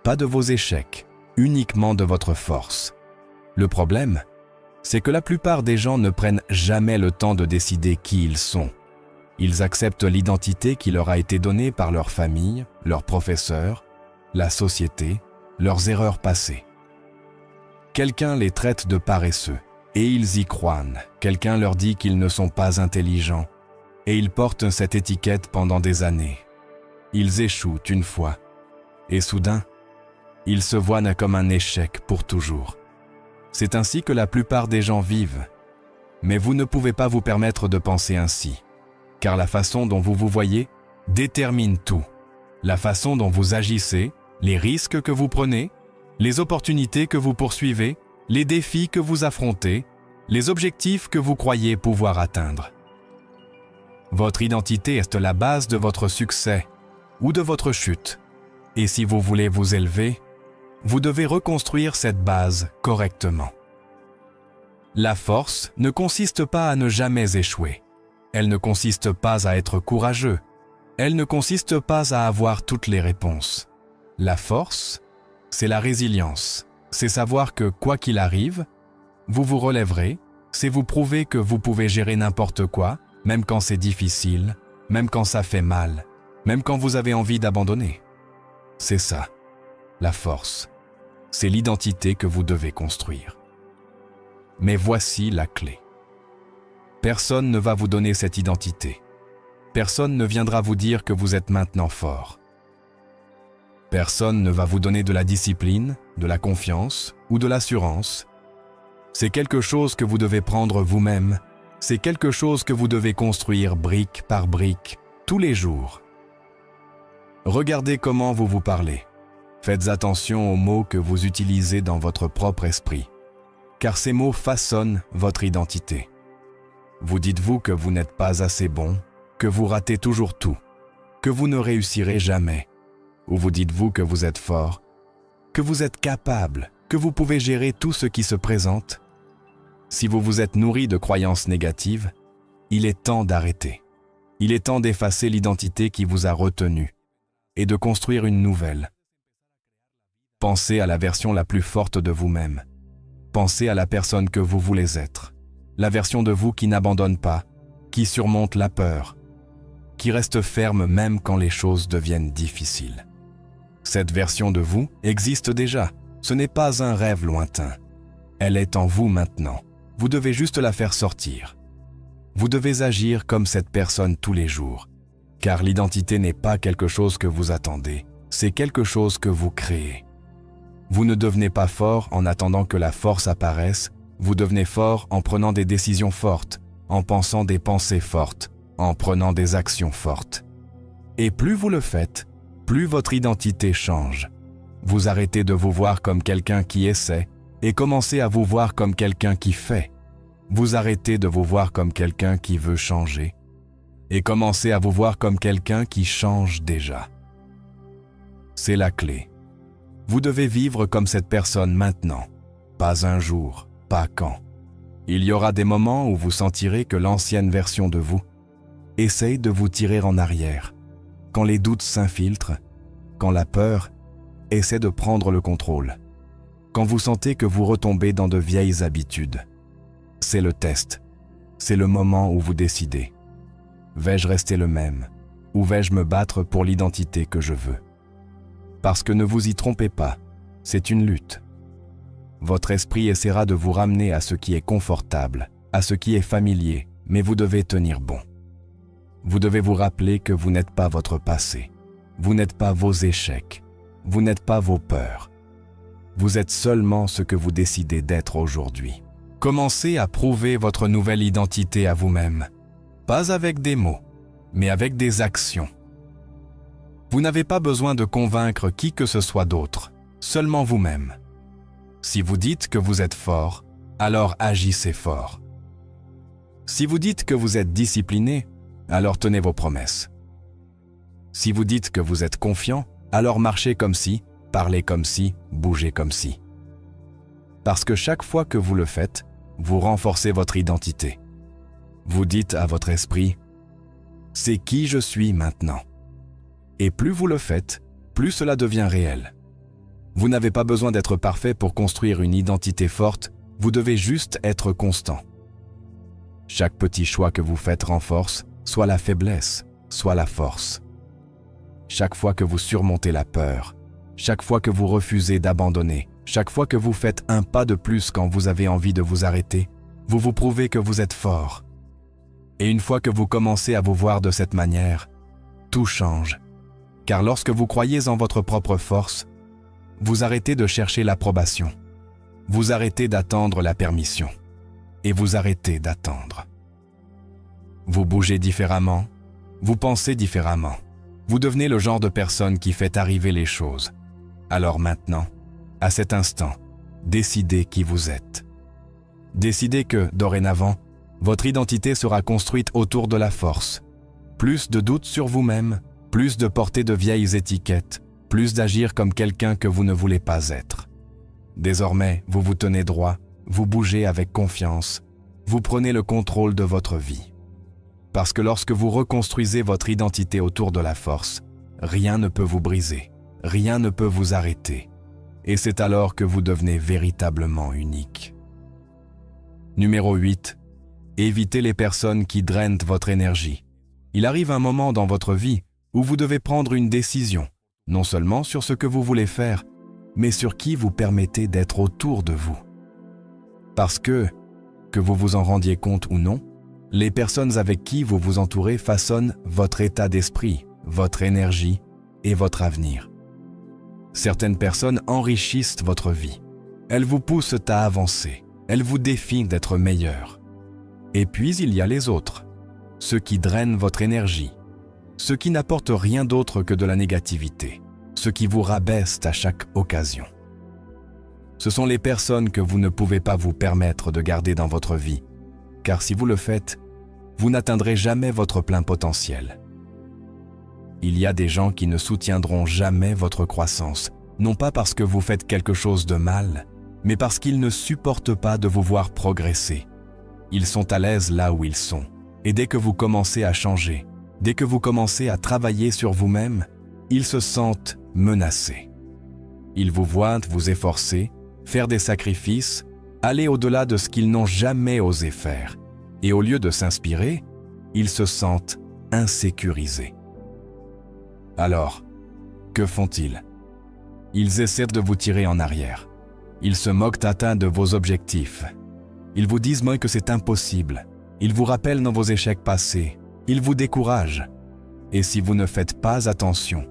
pas de vos échecs, uniquement de votre force. Le problème, c'est que la plupart des gens ne prennent jamais le temps de décider qui ils sont. Ils acceptent l'identité qui leur a été donnée par leur famille, leurs professeurs, la société, leurs erreurs passées. Quelqu'un les traite de paresseux, et ils y croient. Quelqu'un leur dit qu'ils ne sont pas intelligents, et ils portent cette étiquette pendant des années. Ils échouent une fois, et soudain, ils se voient comme un échec pour toujours. C'est ainsi que la plupart des gens vivent. Mais vous ne pouvez pas vous permettre de penser ainsi, car la façon dont vous vous voyez détermine tout. La façon dont vous agissez, les risques que vous prenez, les opportunités que vous poursuivez, les défis que vous affrontez, les objectifs que vous croyez pouvoir atteindre. Votre identité est la base de votre succès ou de votre chute. Et si vous voulez vous élever, vous devez reconstruire cette base correctement. La force ne consiste pas à ne jamais échouer. Elle ne consiste pas à être courageux. Elle ne consiste pas à avoir toutes les réponses. La force, c'est la résilience. C'est savoir que quoi qu'il arrive, vous vous relèverez, c'est vous prouver que vous pouvez gérer n'importe quoi, même quand c'est difficile, même quand ça fait mal, même quand vous avez envie d'abandonner. C'est ça, la force. C'est l'identité que vous devez construire. Mais voici la clé. Personne ne va vous donner cette identité. Personne ne viendra vous dire que vous êtes maintenant fort. Personne ne va vous donner de la discipline, de la confiance ou de l'assurance. C'est quelque chose que vous devez prendre vous-même. C'est quelque chose que vous devez construire brique par brique, tous les jours. Regardez comment vous vous parlez. Faites attention aux mots que vous utilisez dans votre propre esprit, car ces mots façonnent votre identité. Vous dites-vous que vous n'êtes pas assez bon, que vous ratez toujours tout, que vous ne réussirez jamais, ou vous dites-vous que vous êtes fort, que vous êtes capable, que vous pouvez gérer tout ce qui se présente. Si vous vous êtes nourri de croyances négatives, il est temps d'arrêter. Il est temps d'effacer l'identité qui vous a retenu et de construire une nouvelle. Pensez à la version la plus forte de vous-même. Pensez à la personne que vous voulez être. La version de vous qui n'abandonne pas, qui surmonte la peur, qui reste ferme même quand les choses deviennent difficiles. Cette version de vous existe déjà. Ce n'est pas un rêve lointain. Elle est en vous maintenant. Vous devez juste la faire sortir. Vous devez agir comme cette personne tous les jours, car l'identité n'est pas quelque chose que vous attendez, c'est quelque chose que vous créez. Vous ne devenez pas fort en attendant que la force apparaisse, vous devenez fort en prenant des décisions fortes, en pensant des pensées fortes, en prenant des actions fortes. Et plus vous le faites, plus votre identité change. Vous arrêtez de vous voir comme quelqu'un qui essaie et commencez à vous voir comme quelqu'un qui fait. Vous arrêtez de vous voir comme quelqu'un qui veut changer et commencez à vous voir comme quelqu'un qui change déjà. C'est la clé. Vous devez vivre comme cette personne maintenant, pas un jour, pas quand. Il y aura des moments où vous sentirez que l'ancienne version de vous essaye de vous tirer en arrière, quand les doutes s'infiltrent, quand la peur essaie de prendre le contrôle, quand vous sentez que vous retombez dans de vieilles habitudes. C'est le test, c'est le moment où vous décidez. Vais-je rester le même, ou vais-je me battre pour l'identité que je veux? Parce que ne vous y trompez pas, c'est une lutte. Votre esprit essaiera de vous ramener à ce qui est confortable, à ce qui est familier, mais vous devez tenir bon. Vous devez vous rappeler que vous n'êtes pas votre passé, vous n'êtes pas vos échecs, vous n'êtes pas vos peurs. Vous êtes seulement ce que vous décidez d'être aujourd'hui. Commencez à prouver votre nouvelle identité à vous-même, pas avec des mots, mais avec des actions. Vous n'avez pas besoin de convaincre qui que ce soit d'autre, seulement vous-même. Si vous dites que vous êtes fort, alors agissez fort. Si vous dites que vous êtes discipliné, alors tenez vos promesses. Si vous dites que vous êtes confiant, alors marchez comme si, parlez comme si, bougez comme si. Parce que chaque fois que vous le faites, vous renforcez votre identité. Vous dites à votre esprit, « C'est qui je suis maintenant ». Et plus vous le faites, plus cela devient réel. Vous n'avez pas besoin d'être parfait pour construire une identité forte, vous devez juste être constant. Chaque petit choix que vous faites renforce soit la faiblesse, soit la force. Chaque fois que vous surmontez la peur, chaque fois que vous refusez d'abandonner, chaque fois que vous faites un pas de plus quand vous avez envie de vous arrêter, vous vous prouvez que vous êtes fort. Et une fois que vous commencez à vous voir de cette manière, tout change. Car lorsque vous croyez en votre propre force, vous arrêtez de chercher l'approbation. Vous arrêtez d'attendre la permission. Et vous arrêtez d'attendre. Vous bougez différemment, vous pensez différemment. Vous devenez le genre de personne qui fait arriver les choses. Alors maintenant, à cet instant, décidez qui vous êtes. Décidez que, dorénavant, votre identité sera construite autour de la force. Plus de doutes sur vous-même, plus de porter de vieilles étiquettes, plus d'agir comme quelqu'un que vous ne voulez pas être. Désormais, vous vous tenez droit, vous bougez avec confiance, vous prenez le contrôle de votre vie. Parce que lorsque vous reconstruisez votre identité autour de la force, rien ne peut vous briser, rien ne peut vous arrêter. Et c'est alors que vous devenez véritablement unique. Numéro 8. Évitez les personnes qui drainent votre énergie. Il arrive un moment dans votre vie où vous devez prendre une décision, non seulement sur ce que vous voulez faire, mais sur qui vous permettez d'être autour de vous. Parce que vous vous en rendiez compte ou non, les personnes avec qui vous vous entourez façonnent votre état d'esprit, votre énergie et votre avenir. Certaines personnes enrichissent votre vie. Elles vous poussent à avancer. Elles vous défient d'être meilleur. Et puis il y a les autres, ceux qui drainent votre énergie, ceux qui n'apportent rien d'autre que de la négativité, ceux qui vous rabaissent à chaque occasion. Ce sont les personnes que vous ne pouvez pas vous permettre de garder dans votre vie, car si vous le faites, vous n'atteindrez jamais votre plein potentiel. Il y a des gens qui ne soutiendront jamais votre croissance, non pas parce que vous faites quelque chose de mal, mais parce qu'ils ne supportent pas de vous voir progresser. Ils sont à l'aise là où ils sont, et dès que vous commencez à changer, dès que vous commencez à travailler sur vous-même, ils se sentent menacés. Ils vous voient vous efforcer, faire des sacrifices, aller au-delà de ce qu'ils n'ont jamais osé faire. Et au lieu de s'inspirer, ils se sentent insécurisés. Alors, que font-ils? Ils essaient de vous tirer en arrière. Ils se moquent de vos objectifs. Ils vous disent moins que c'est impossible. Ils vous rappellent dans vos échecs passés. Ils vous découragent. Et si vous ne faites pas attention,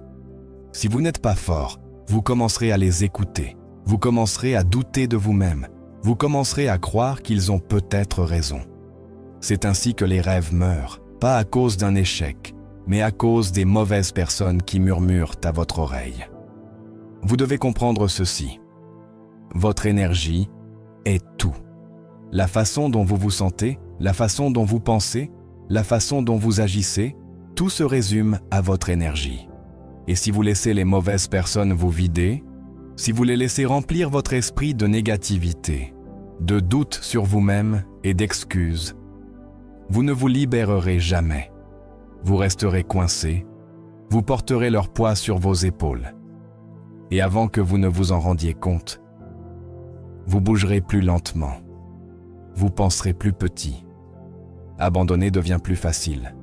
si vous n'êtes pas fort, vous commencerez à les écouter. Vous commencerez à douter de vous-même. Vous commencerez à croire qu'ils ont peut-être raison. C'est ainsi que les rêves meurent, pas à cause d'un échec, mais à cause des mauvaises personnes qui murmurent à votre oreille. Vous devez comprendre ceci. Votre énergie est tout. La façon dont vous vous sentez, la façon dont vous pensez, la façon dont vous agissez, tout se résume à votre énergie. Et si vous laissez les mauvaises personnes vous vider, si vous les laissez remplir votre esprit de négativité, de doute sur vous-même et d'excuses, vous ne vous libérerez jamais. Vous resterez coincé, vous porterez leur poids sur vos épaules. Et avant que vous ne vous en rendiez compte, vous bougerez plus lentement. Vous penserez plus petit. Abandonner devient plus facile,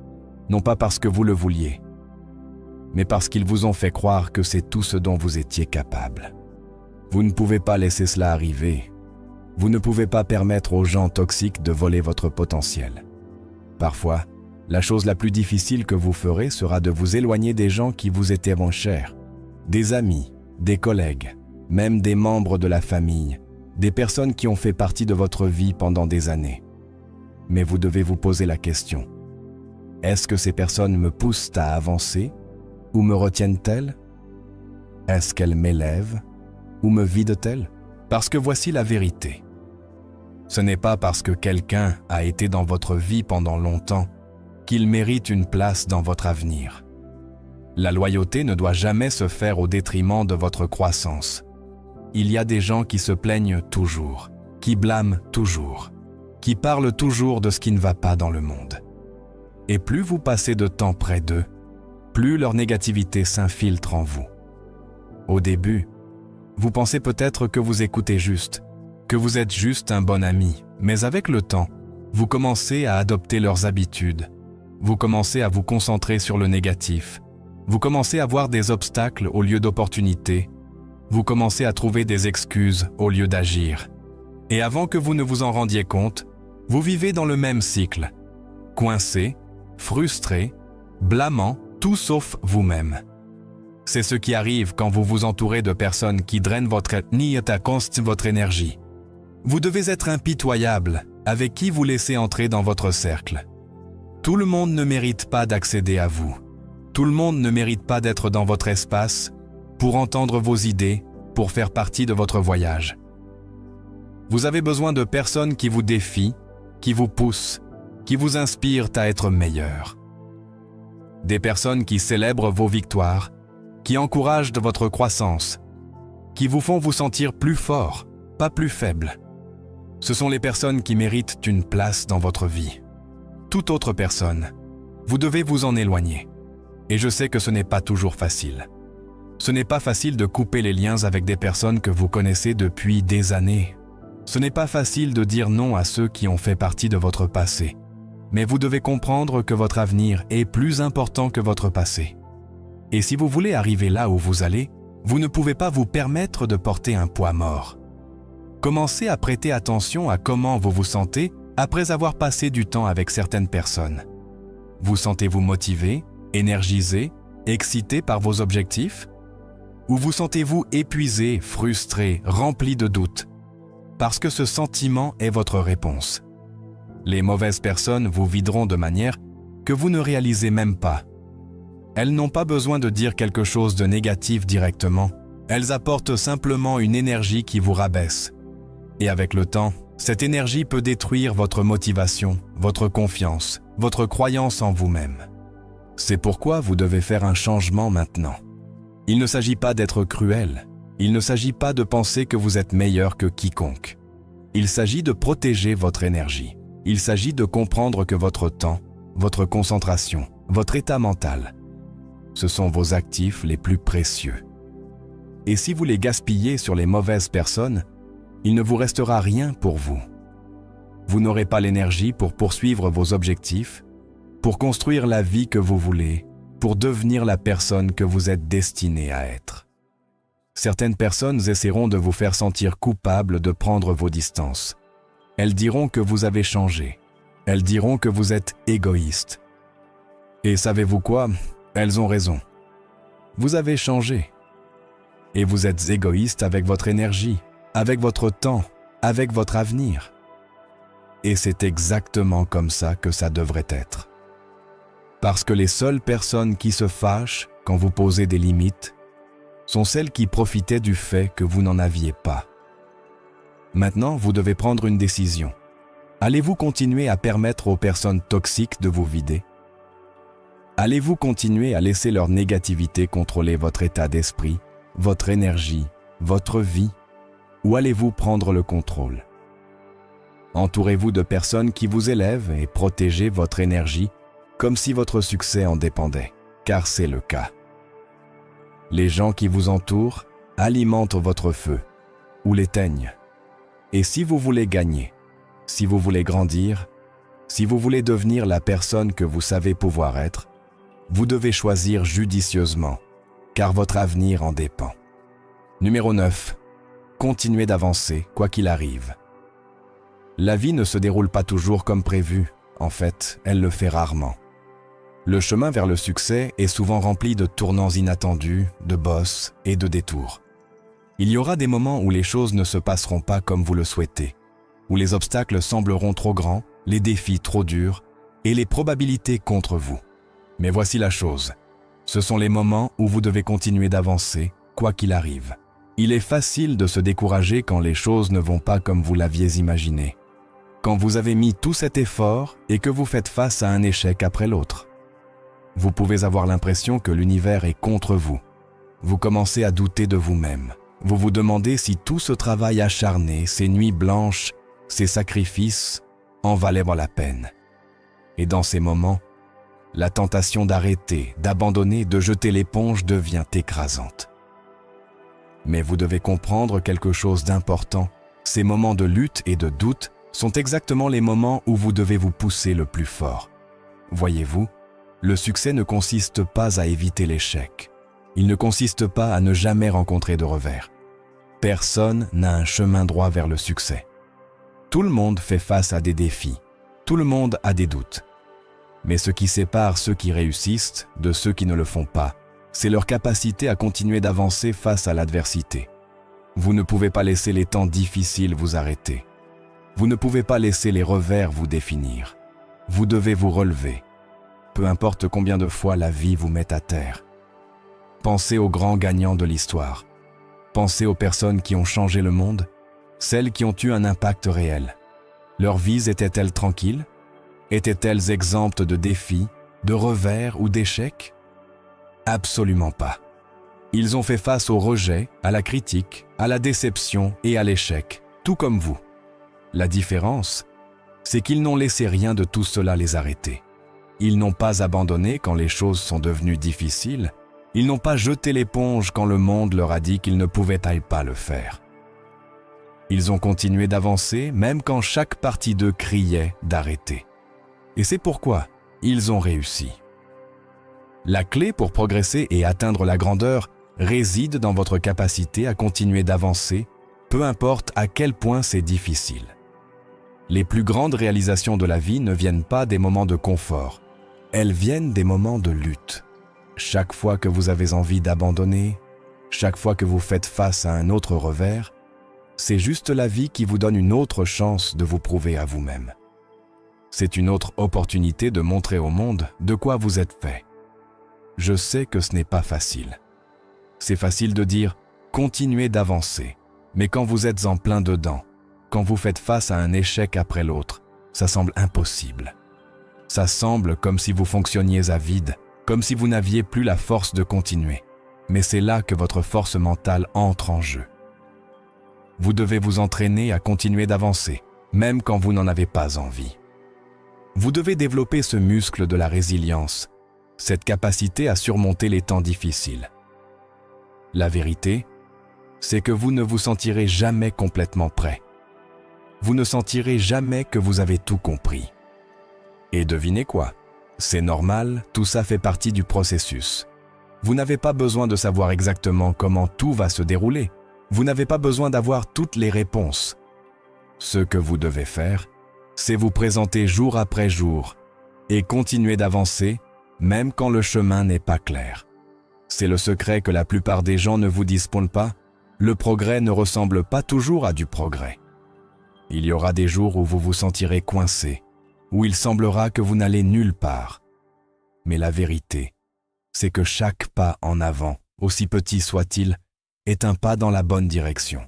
non pas parce que vous le vouliez, mais parce qu'ils vous ont fait croire que c'est tout ce dont vous étiez capable. Vous ne pouvez pas laisser cela arriver. Vous ne pouvez pas permettre aux gens toxiques de voler votre potentiel. Parfois, la chose la plus difficile que vous ferez sera de vous éloigner des gens qui vous étaient chers, des amis, des collègues, même des membres de la famille, des personnes qui ont fait partie de votre vie pendant des années. Mais vous devez vous poser la question, est-ce que ces personnes me poussent à avancer ou me retiennent-elles? Est-ce qu'elles m'élèvent ou me vident-elles? Parce que voici la vérité. Ce n'est pas parce que quelqu'un a été dans votre vie pendant longtemps qu'il mérite une place dans votre avenir. La loyauté ne doit jamais se faire au détriment de votre croissance. Il y a des gens qui se plaignent toujours, qui blâment toujours, qui parlent toujours de ce qui ne va pas dans le monde. Et plus vous passez de temps près d'eux, plus leur négativité s'infiltre en vous. Au début, vous pensez peut-être que vous écoutez juste, que vous êtes juste un bon ami, mais avec le temps, vous commencez à adopter leurs habitudes, vous commencez à vous concentrer sur le négatif, vous commencez à voir des obstacles au lieu d'opportunités, vous commencez à trouver des excuses au lieu d'agir. Et avant que vous ne vous en rendiez compte, vous vivez dans le même cycle, coincé, frustré, blâmant, tout sauf vous-même. C'est ce qui arrive quand vous vous entourez de personnes qui drainent votre énergie. Vous devez être impitoyable avec qui vous laissez entrer dans votre cercle. Tout le monde ne mérite pas d'accéder à vous. Tout le monde ne mérite pas d'être dans votre espace pour entendre vos idées, pour faire partie de votre voyage. Vous avez besoin de personnes qui vous défient, qui vous poussent, qui vous inspirent à être meilleur. Des personnes qui célèbrent vos victoires, qui encouragent de votre croissance, qui vous font vous sentir plus fort, pas plus faible. Ce sont les personnes qui méritent une place dans votre vie. Toute autre personne, vous devez vous en éloigner. Et je sais que ce n'est pas toujours facile. Ce n'est pas facile de couper les liens avec des personnes que vous connaissez depuis des années. Ce n'est pas facile de dire non à ceux qui ont fait partie de votre passé. Mais vous devez comprendre que votre avenir est plus important que votre passé. Et si vous voulez arriver là où vous allez, vous ne pouvez pas vous permettre de porter un poids mort. Commencez à prêter attention à comment vous vous sentez après avoir passé du temps avec certaines personnes. Vous sentez-vous motivé, énergisé, excité par vos objectifs? Ou vous sentez-vous épuisé, frustré, rempli de doutes? Parce que ce sentiment est votre réponse. Les mauvaises personnes vous videront de manière que vous ne réalisez même pas. Elles n'ont pas besoin de dire quelque chose de négatif directement. Elles apportent simplement une énergie qui vous rabaisse. Et avec le temps, cette énergie peut détruire votre motivation, votre confiance, votre croyance en vous-même. C'est pourquoi vous devez faire un changement maintenant. Il ne s'agit pas d'être cruel. Il ne s'agit pas de penser que vous êtes meilleur que quiconque. Il s'agit de protéger votre énergie. Il s'agit de comprendre que votre temps, votre concentration, votre état mental, ce sont vos actifs les plus précieux. Et si vous les gaspillez sur les mauvaises personnes, il ne vous restera rien pour vous. Vous n'aurez pas l'énergie pour poursuivre vos objectifs, pour construire la vie que vous voulez, pour devenir la personne que vous êtes destiné à être. Certaines personnes essaieront de vous faire sentir coupable de prendre vos distances. Elles diront que vous avez changé. Elles diront que vous êtes égoïste. Et savez-vous quoi? Elles ont raison. Vous avez changé. Et vous êtes égoïste avec votre énergie, avec votre temps, avec votre avenir. Et c'est exactement comme ça que ça devrait être. Parce que les seules personnes qui se fâchent quand vous posez des limites sont celles qui profitaient du fait que vous n'en aviez pas. Maintenant, vous devez prendre une décision. Allez-vous continuer à permettre aux personnes toxiques de vous vider? Allez-vous continuer à laisser leur négativité contrôler votre état d'esprit, votre énergie, votre vie? Ou allez-vous prendre le contrôle? Entourez-vous de personnes qui vous élèvent et protégez votre énergie comme si votre succès en dépendait, car c'est le cas. Les gens qui vous entourent alimentent votre feu ou l'éteignent. Et si vous voulez gagner, si vous voulez grandir, si vous voulez devenir la personne que vous savez pouvoir être, vous devez choisir judicieusement, car votre avenir en dépend. Numéro 9. Continuez d'avancer, quoi qu'il arrive. La vie ne se déroule pas toujours comme prévu. En fait, elle le fait rarement. Le chemin vers le succès est souvent rempli de tournants inattendus, de bosses et de détours. Il y aura des moments où les choses ne se passeront pas comme vous le souhaitez, où les obstacles sembleront trop grands, les défis trop durs et les probabilités contre vous. Mais voici la chose, ce sont les moments où vous devez continuer d'avancer, quoi qu'il arrive. Il est facile de se décourager quand les choses ne vont pas comme vous l'aviez imaginé, quand vous avez mis tout cet effort et que vous faites face à un échec après l'autre. Vous pouvez avoir l'impression que l'univers est contre vous. Vous commencez à douter de vous-même. Vous vous demandez si tout ce travail acharné, ces nuits blanches, ces sacrifices en valaient la peine. Et dans ces moments, la tentation d'arrêter, d'abandonner, de jeter l'éponge devient écrasante. Mais vous devez comprendre quelque chose d'important. Ces moments de lutte et de doute sont exactement les moments où vous devez vous pousser le plus fort. Voyez-vous, le succès ne consiste pas à éviter l'échec. Il ne consiste pas à ne jamais rencontrer de revers. Personne n'a un chemin droit vers le succès. Tout le monde fait face à des défis. Tout le monde a des doutes. Mais ce qui sépare ceux qui réussissent de ceux qui ne le font pas, c'est leur capacité à continuer d'avancer face à l'adversité. Vous ne pouvez pas laisser les temps difficiles vous arrêter. Vous ne pouvez pas laisser les revers vous définir. Vous devez vous relever. Peu importe combien de fois la vie vous met à terre. Pensez aux grands gagnants de l'histoire. Pensez aux personnes qui ont changé le monde, celles qui ont eu un impact réel. Leurs vies étaient-elles tranquilles? Étaient-elles exemptes de défis, de revers ou d'échecs? Absolument pas. Ils ont fait face au rejet, à la critique, à la déception et à l'échec, tout comme vous. La différence, c'est qu'ils n'ont laissé rien de tout cela les arrêter. Ils n'ont pas abandonné quand les choses sont devenues difficiles. Ils n'ont pas jeté l'éponge quand le monde leur a dit qu'ils ne pouvaient pas le faire. Ils ont continué d'avancer même quand chaque partie d'eux criait d'arrêter. Et c'est pourquoi ils ont réussi. La clé pour progresser et atteindre la grandeur réside dans votre capacité à continuer d'avancer, peu importe à quel point c'est difficile. Les plus grandes réalisations de la vie ne viennent pas des moments de confort, elles viennent des moments de lutte. Chaque fois que vous avez envie d'abandonner, chaque fois que vous faites face à un autre revers, c'est juste la vie qui vous donne une autre chance de vous prouver à vous-même. C'est une autre opportunité de montrer au monde de quoi vous êtes fait. Je sais que ce n'est pas facile. C'est facile de dire « continuez d'avancer », mais quand vous êtes en plein dedans, quand vous faites face à un échec après l'autre, ça semble impossible. Ça semble comme si vous fonctionniez à vide, comme si vous n'aviez plus la force de continuer. Mais c'est là que votre force mentale entre en jeu. Vous devez vous entraîner à continuer d'avancer, même quand vous n'en avez pas envie. Vous devez développer ce muscle de la résilience, cette capacité à surmonter les temps difficiles. La vérité, c'est que vous ne vous sentirez jamais complètement prêt. Vous ne sentirez jamais que vous avez tout compris. Et devinez quoi? C'est normal, tout ça fait partie du processus. Vous n'avez pas besoin de savoir exactement comment tout va se dérouler. Vous n'avez pas besoin d'avoir toutes les réponses. Ce que vous devez faire, c'est vous présenter jour après jour et continuer d'avancer même quand le chemin n'est pas clair. C'est le secret que la plupart des gens ne vous disent pas. Le progrès ne ressemble pas toujours à du progrès. Il y aura des jours où vous vous sentirez coincé, où il semblera que vous n'allez nulle part. Mais la vérité, c'est que chaque pas en avant, aussi petit soit-il, est un pas dans la bonne direction.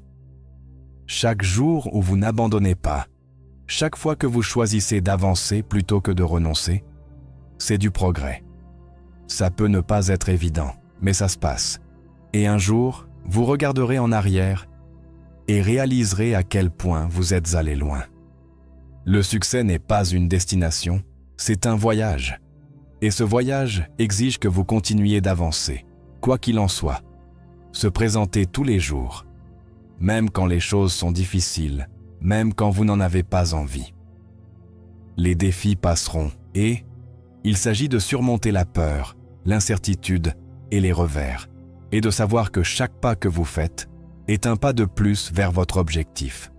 Chaque jour où vous n'abandonnez pas, chaque fois que vous choisissez d'avancer plutôt que de renoncer, c'est du progrès. Ça peut ne pas être évident, mais ça se passe. Et un jour, vous regarderez en arrière et réaliserez à quel point vous êtes allé loin. Le succès n'est pas une destination, c'est un voyage. Et ce voyage exige que vous continuiez d'avancer, quoi qu'il en soit. Se présenter tous les jours, même quand les choses sont difficiles, même quand vous n'en avez pas envie. Les défis passeront et il s'agit de surmonter la peur, l'incertitude et les revers, et de savoir que chaque pas que vous faites est un pas de plus vers votre objectif.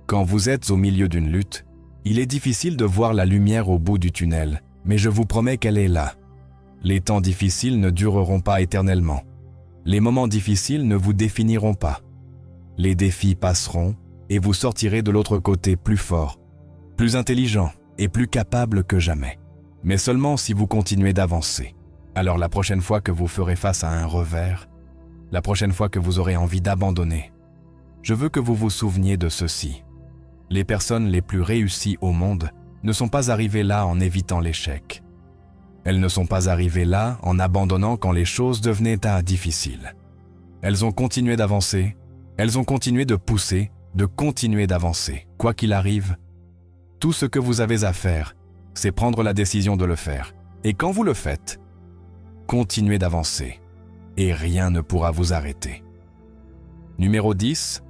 Quand vous êtes au milieu d'une lutte, il est difficile de voir la lumière au bout du tunnel, mais je vous promets qu'elle est là. Les temps difficiles ne dureront pas éternellement. Les moments difficiles ne vous définiront pas. Les défis passeront et vous sortirez de l'autre côté plus fort, plus intelligent et plus capable que jamais. Mais seulement si vous continuez d'avancer. Alors la prochaine fois que vous ferez face à un revers, la prochaine fois que vous aurez envie d'abandonner, je veux que vous vous souveniez de ceci. Les personnes les plus réussies au monde ne sont pas arrivées là en évitant l'échec. Elles ne sont pas arrivées là en abandonnant quand les choses devenaient difficiles. Elles ont continué d'avancer, elles ont continué de pousser, de continuer d'avancer. Quoi qu'il arrive, tout ce que vous avez à faire, c'est prendre la décision de le faire. Et quand vous le faites, continuez d'avancer et rien ne pourra vous arrêter. Numéro 10.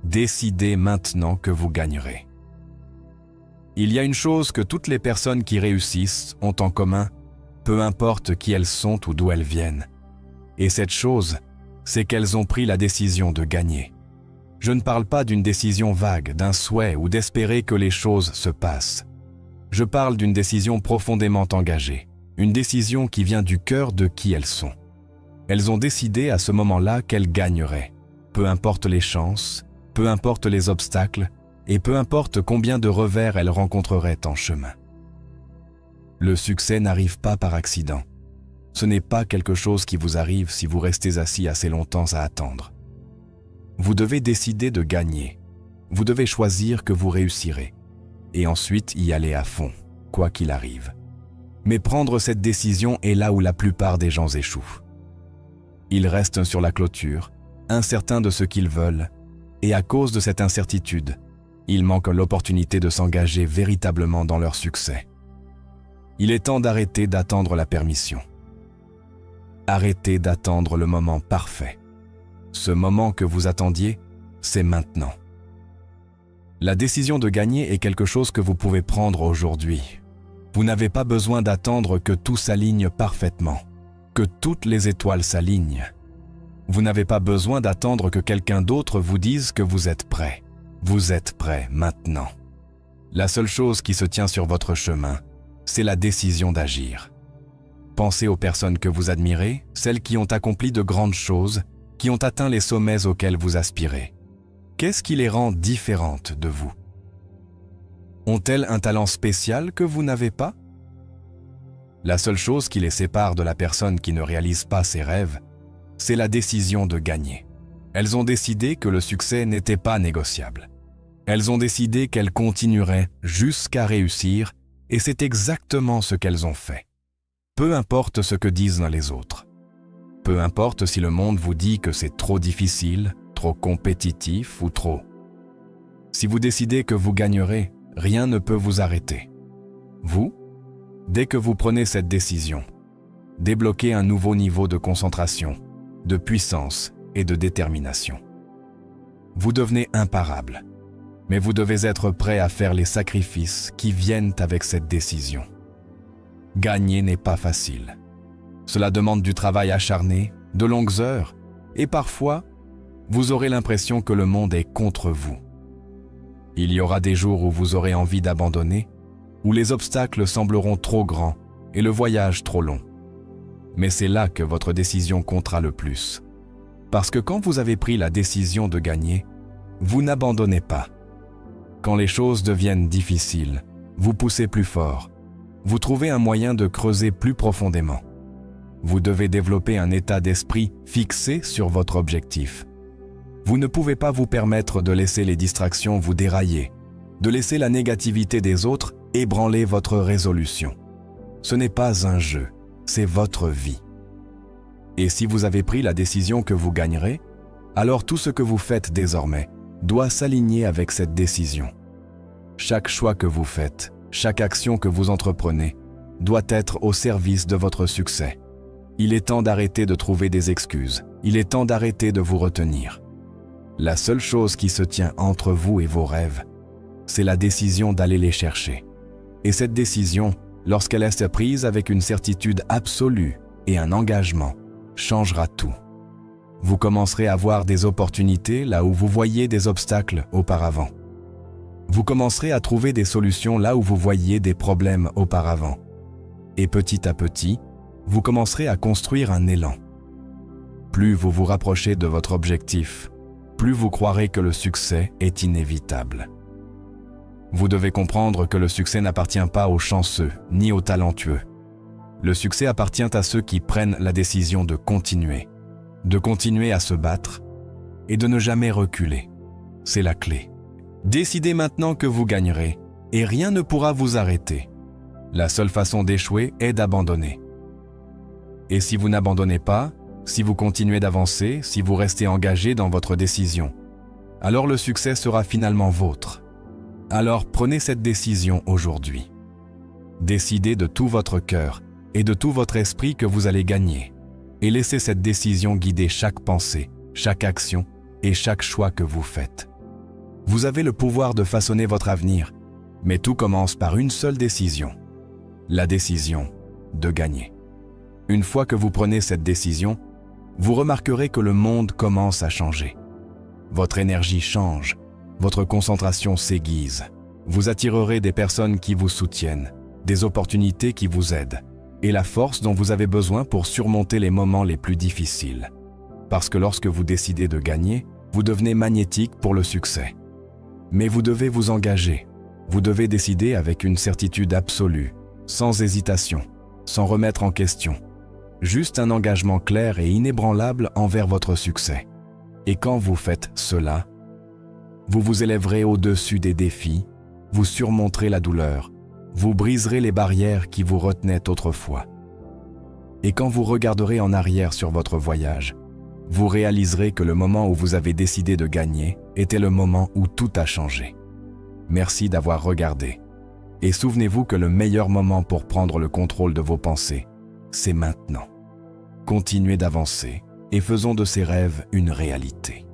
Décidez maintenant que vous gagnerez. Il y a une chose que toutes les personnes qui réussissent ont en commun, peu importe qui elles sont ou d'où elles viennent. Et cette chose, c'est qu'elles ont pris la décision de gagner. Je ne parle pas d'une décision vague, d'un souhait ou d'espérer que les choses se passent. Je parle d'une décision profondément engagée, une décision qui vient du cœur de qui elles sont. Elles ont décidé à ce moment-là qu'elles gagneraient, peu importe les chances, peu importe les obstacles, et peu importe combien de revers elles rencontreraient en chemin. Le succès n'arrive pas par accident. Ce n'est pas quelque chose qui vous arrive si vous restez assis assez longtemps à attendre. Vous devez décider de gagner. Vous devez choisir que vous réussirez. Et ensuite y aller à fond, quoi qu'il arrive. Mais prendre cette décision est là où la plupart des gens échouent. Ils restent sur la clôture, incertains de ce qu'ils veulent, et à cause de cette incertitude, ils manquent l'opportunité de s'engager véritablement dans leur succès. Il est temps d'arrêter d'attendre la permission. Arrêtez d'attendre le moment parfait. Ce moment que vous attendiez, c'est maintenant. La décision de gagner est quelque chose que vous pouvez prendre aujourd'hui. Vous n'avez pas besoin d'attendre que tout s'aligne parfaitement, que toutes les étoiles s'alignent. Vous n'avez pas besoin d'attendre que quelqu'un d'autre vous dise que vous êtes prêt. Vous êtes prêt maintenant. La seule chose qui se tient sur votre chemin, c'est la décision d'agir. Pensez aux personnes que vous admirez, celles qui ont accompli de grandes choses, qui ont atteint les sommets auxquels vous aspirez. Qu'est-ce qui les rend différentes de vous? Ont-elles un talent spécial que vous n'avez pas? La seule chose qui les sépare de la personne qui ne réalise pas ses rêves, c'est la décision de gagner. Elles ont décidé que le succès n'était pas négociable. Elles ont décidé qu'elles continueraient jusqu'à réussir, et c'est exactement ce qu'elles ont fait. Peu importe ce que disent les autres. Peu importe si le monde vous dit que c'est trop difficile, trop compétitif ou trop. Si vous décidez que vous gagnerez, rien ne peut vous arrêter. Vous, dès que vous prenez cette décision, débloquez un nouveau niveau de concentration, de puissance et de détermination. Vous devenez imparable, mais vous devez être prêt à faire les sacrifices qui viennent avec cette décision. Gagner n'est pas facile. Cela demande du travail acharné, de longues heures, et parfois, vous aurez l'impression que le monde est contre vous. Il y aura des jours où vous aurez envie d'abandonner, où les obstacles sembleront trop grands et le voyage trop long. Mais c'est là que votre décision comptera le plus. Parce que quand vous avez pris la décision de gagner, vous n'abandonnez pas. Quand les choses deviennent difficiles, vous poussez plus fort. Vous trouvez un moyen de creuser plus profondément. Vous devez développer un état d'esprit fixé sur votre objectif. Vous ne pouvez pas vous permettre de laisser les distractions vous dérailler, de laisser la négativité des autres ébranler votre résolution. Ce n'est pas un jeu, c'est votre vie. Et si vous avez pris la décision que vous gagnerez, alors tout ce que vous faites désormais doit s'aligner avec cette décision. Chaque choix que vous faites, chaque action que vous entreprenez, doit être au service de votre succès. Il est temps d'arrêter de trouver des excuses. Il est temps d'arrêter de vous retenir. La seule chose qui se tient entre vous et vos rêves, c'est la décision d'aller les chercher. Et cette décision, lorsqu'elle est prise avec une certitude absolue et un engagement, changera tout. Vous commencerez à voir des opportunités là où vous voyiez des obstacles auparavant. Vous commencerez à trouver des solutions là où vous voyiez des problèmes auparavant. Et petit à petit, vous commencerez à construire un élan. plus vous vous rapprochez de votre objectif, plus vous croirez que le succès est inévitable. Vous devez comprendre que le succès n'appartient pas aux chanceux ni aux talentueux. Le succès appartient à ceux qui prennent la décision de continuer à se battre et de ne jamais reculer. C'est la clé. Décidez maintenant que vous gagnerez et rien ne pourra vous arrêter. La seule façon d'échouer est d'abandonner. Et si vous n'abandonnez pas, si vous continuez d'avancer, si vous restez engagé dans votre décision, alors le succès sera finalement vôtre. Alors prenez cette décision aujourd'hui. Décidez de tout votre cœur et de tout votre esprit que vous allez gagner. Et laissez cette décision guider chaque pensée, chaque action et chaque choix que vous faites. Vous avez le pouvoir de façonner votre avenir, mais tout commence par une seule décision. La décision de gagner. Une fois que vous prenez cette décision, vous remarquerez que le monde commence à changer. Votre énergie change, votre concentration s'aiguise. Vous attirerez des personnes qui vous soutiennent, des opportunités qui vous aident, et la force dont vous avez besoin pour surmonter les moments les plus difficiles. Parce que lorsque vous décidez de gagner, vous devenez magnétique pour le succès. Mais vous devez vous engager. Vous devez décider avec une certitude absolue, sans hésitation, sans remettre en question. Juste un engagement clair et inébranlable envers votre succès. Et quand vous faites cela, vous vous élèverez au-dessus des défis, vous surmonterez la douleur, vous briserez les barrières qui vous retenaient autrefois. Et quand vous regarderez en arrière sur votre voyage, vous réaliserez que le moment où vous avez décidé de gagner était le moment où tout a changé. Merci d'avoir regardé. Et souvenez-vous que le meilleur moment pour prendre le contrôle de vos pensées, c'est maintenant. Continuez d'avancer et faisons de ces rêves une réalité.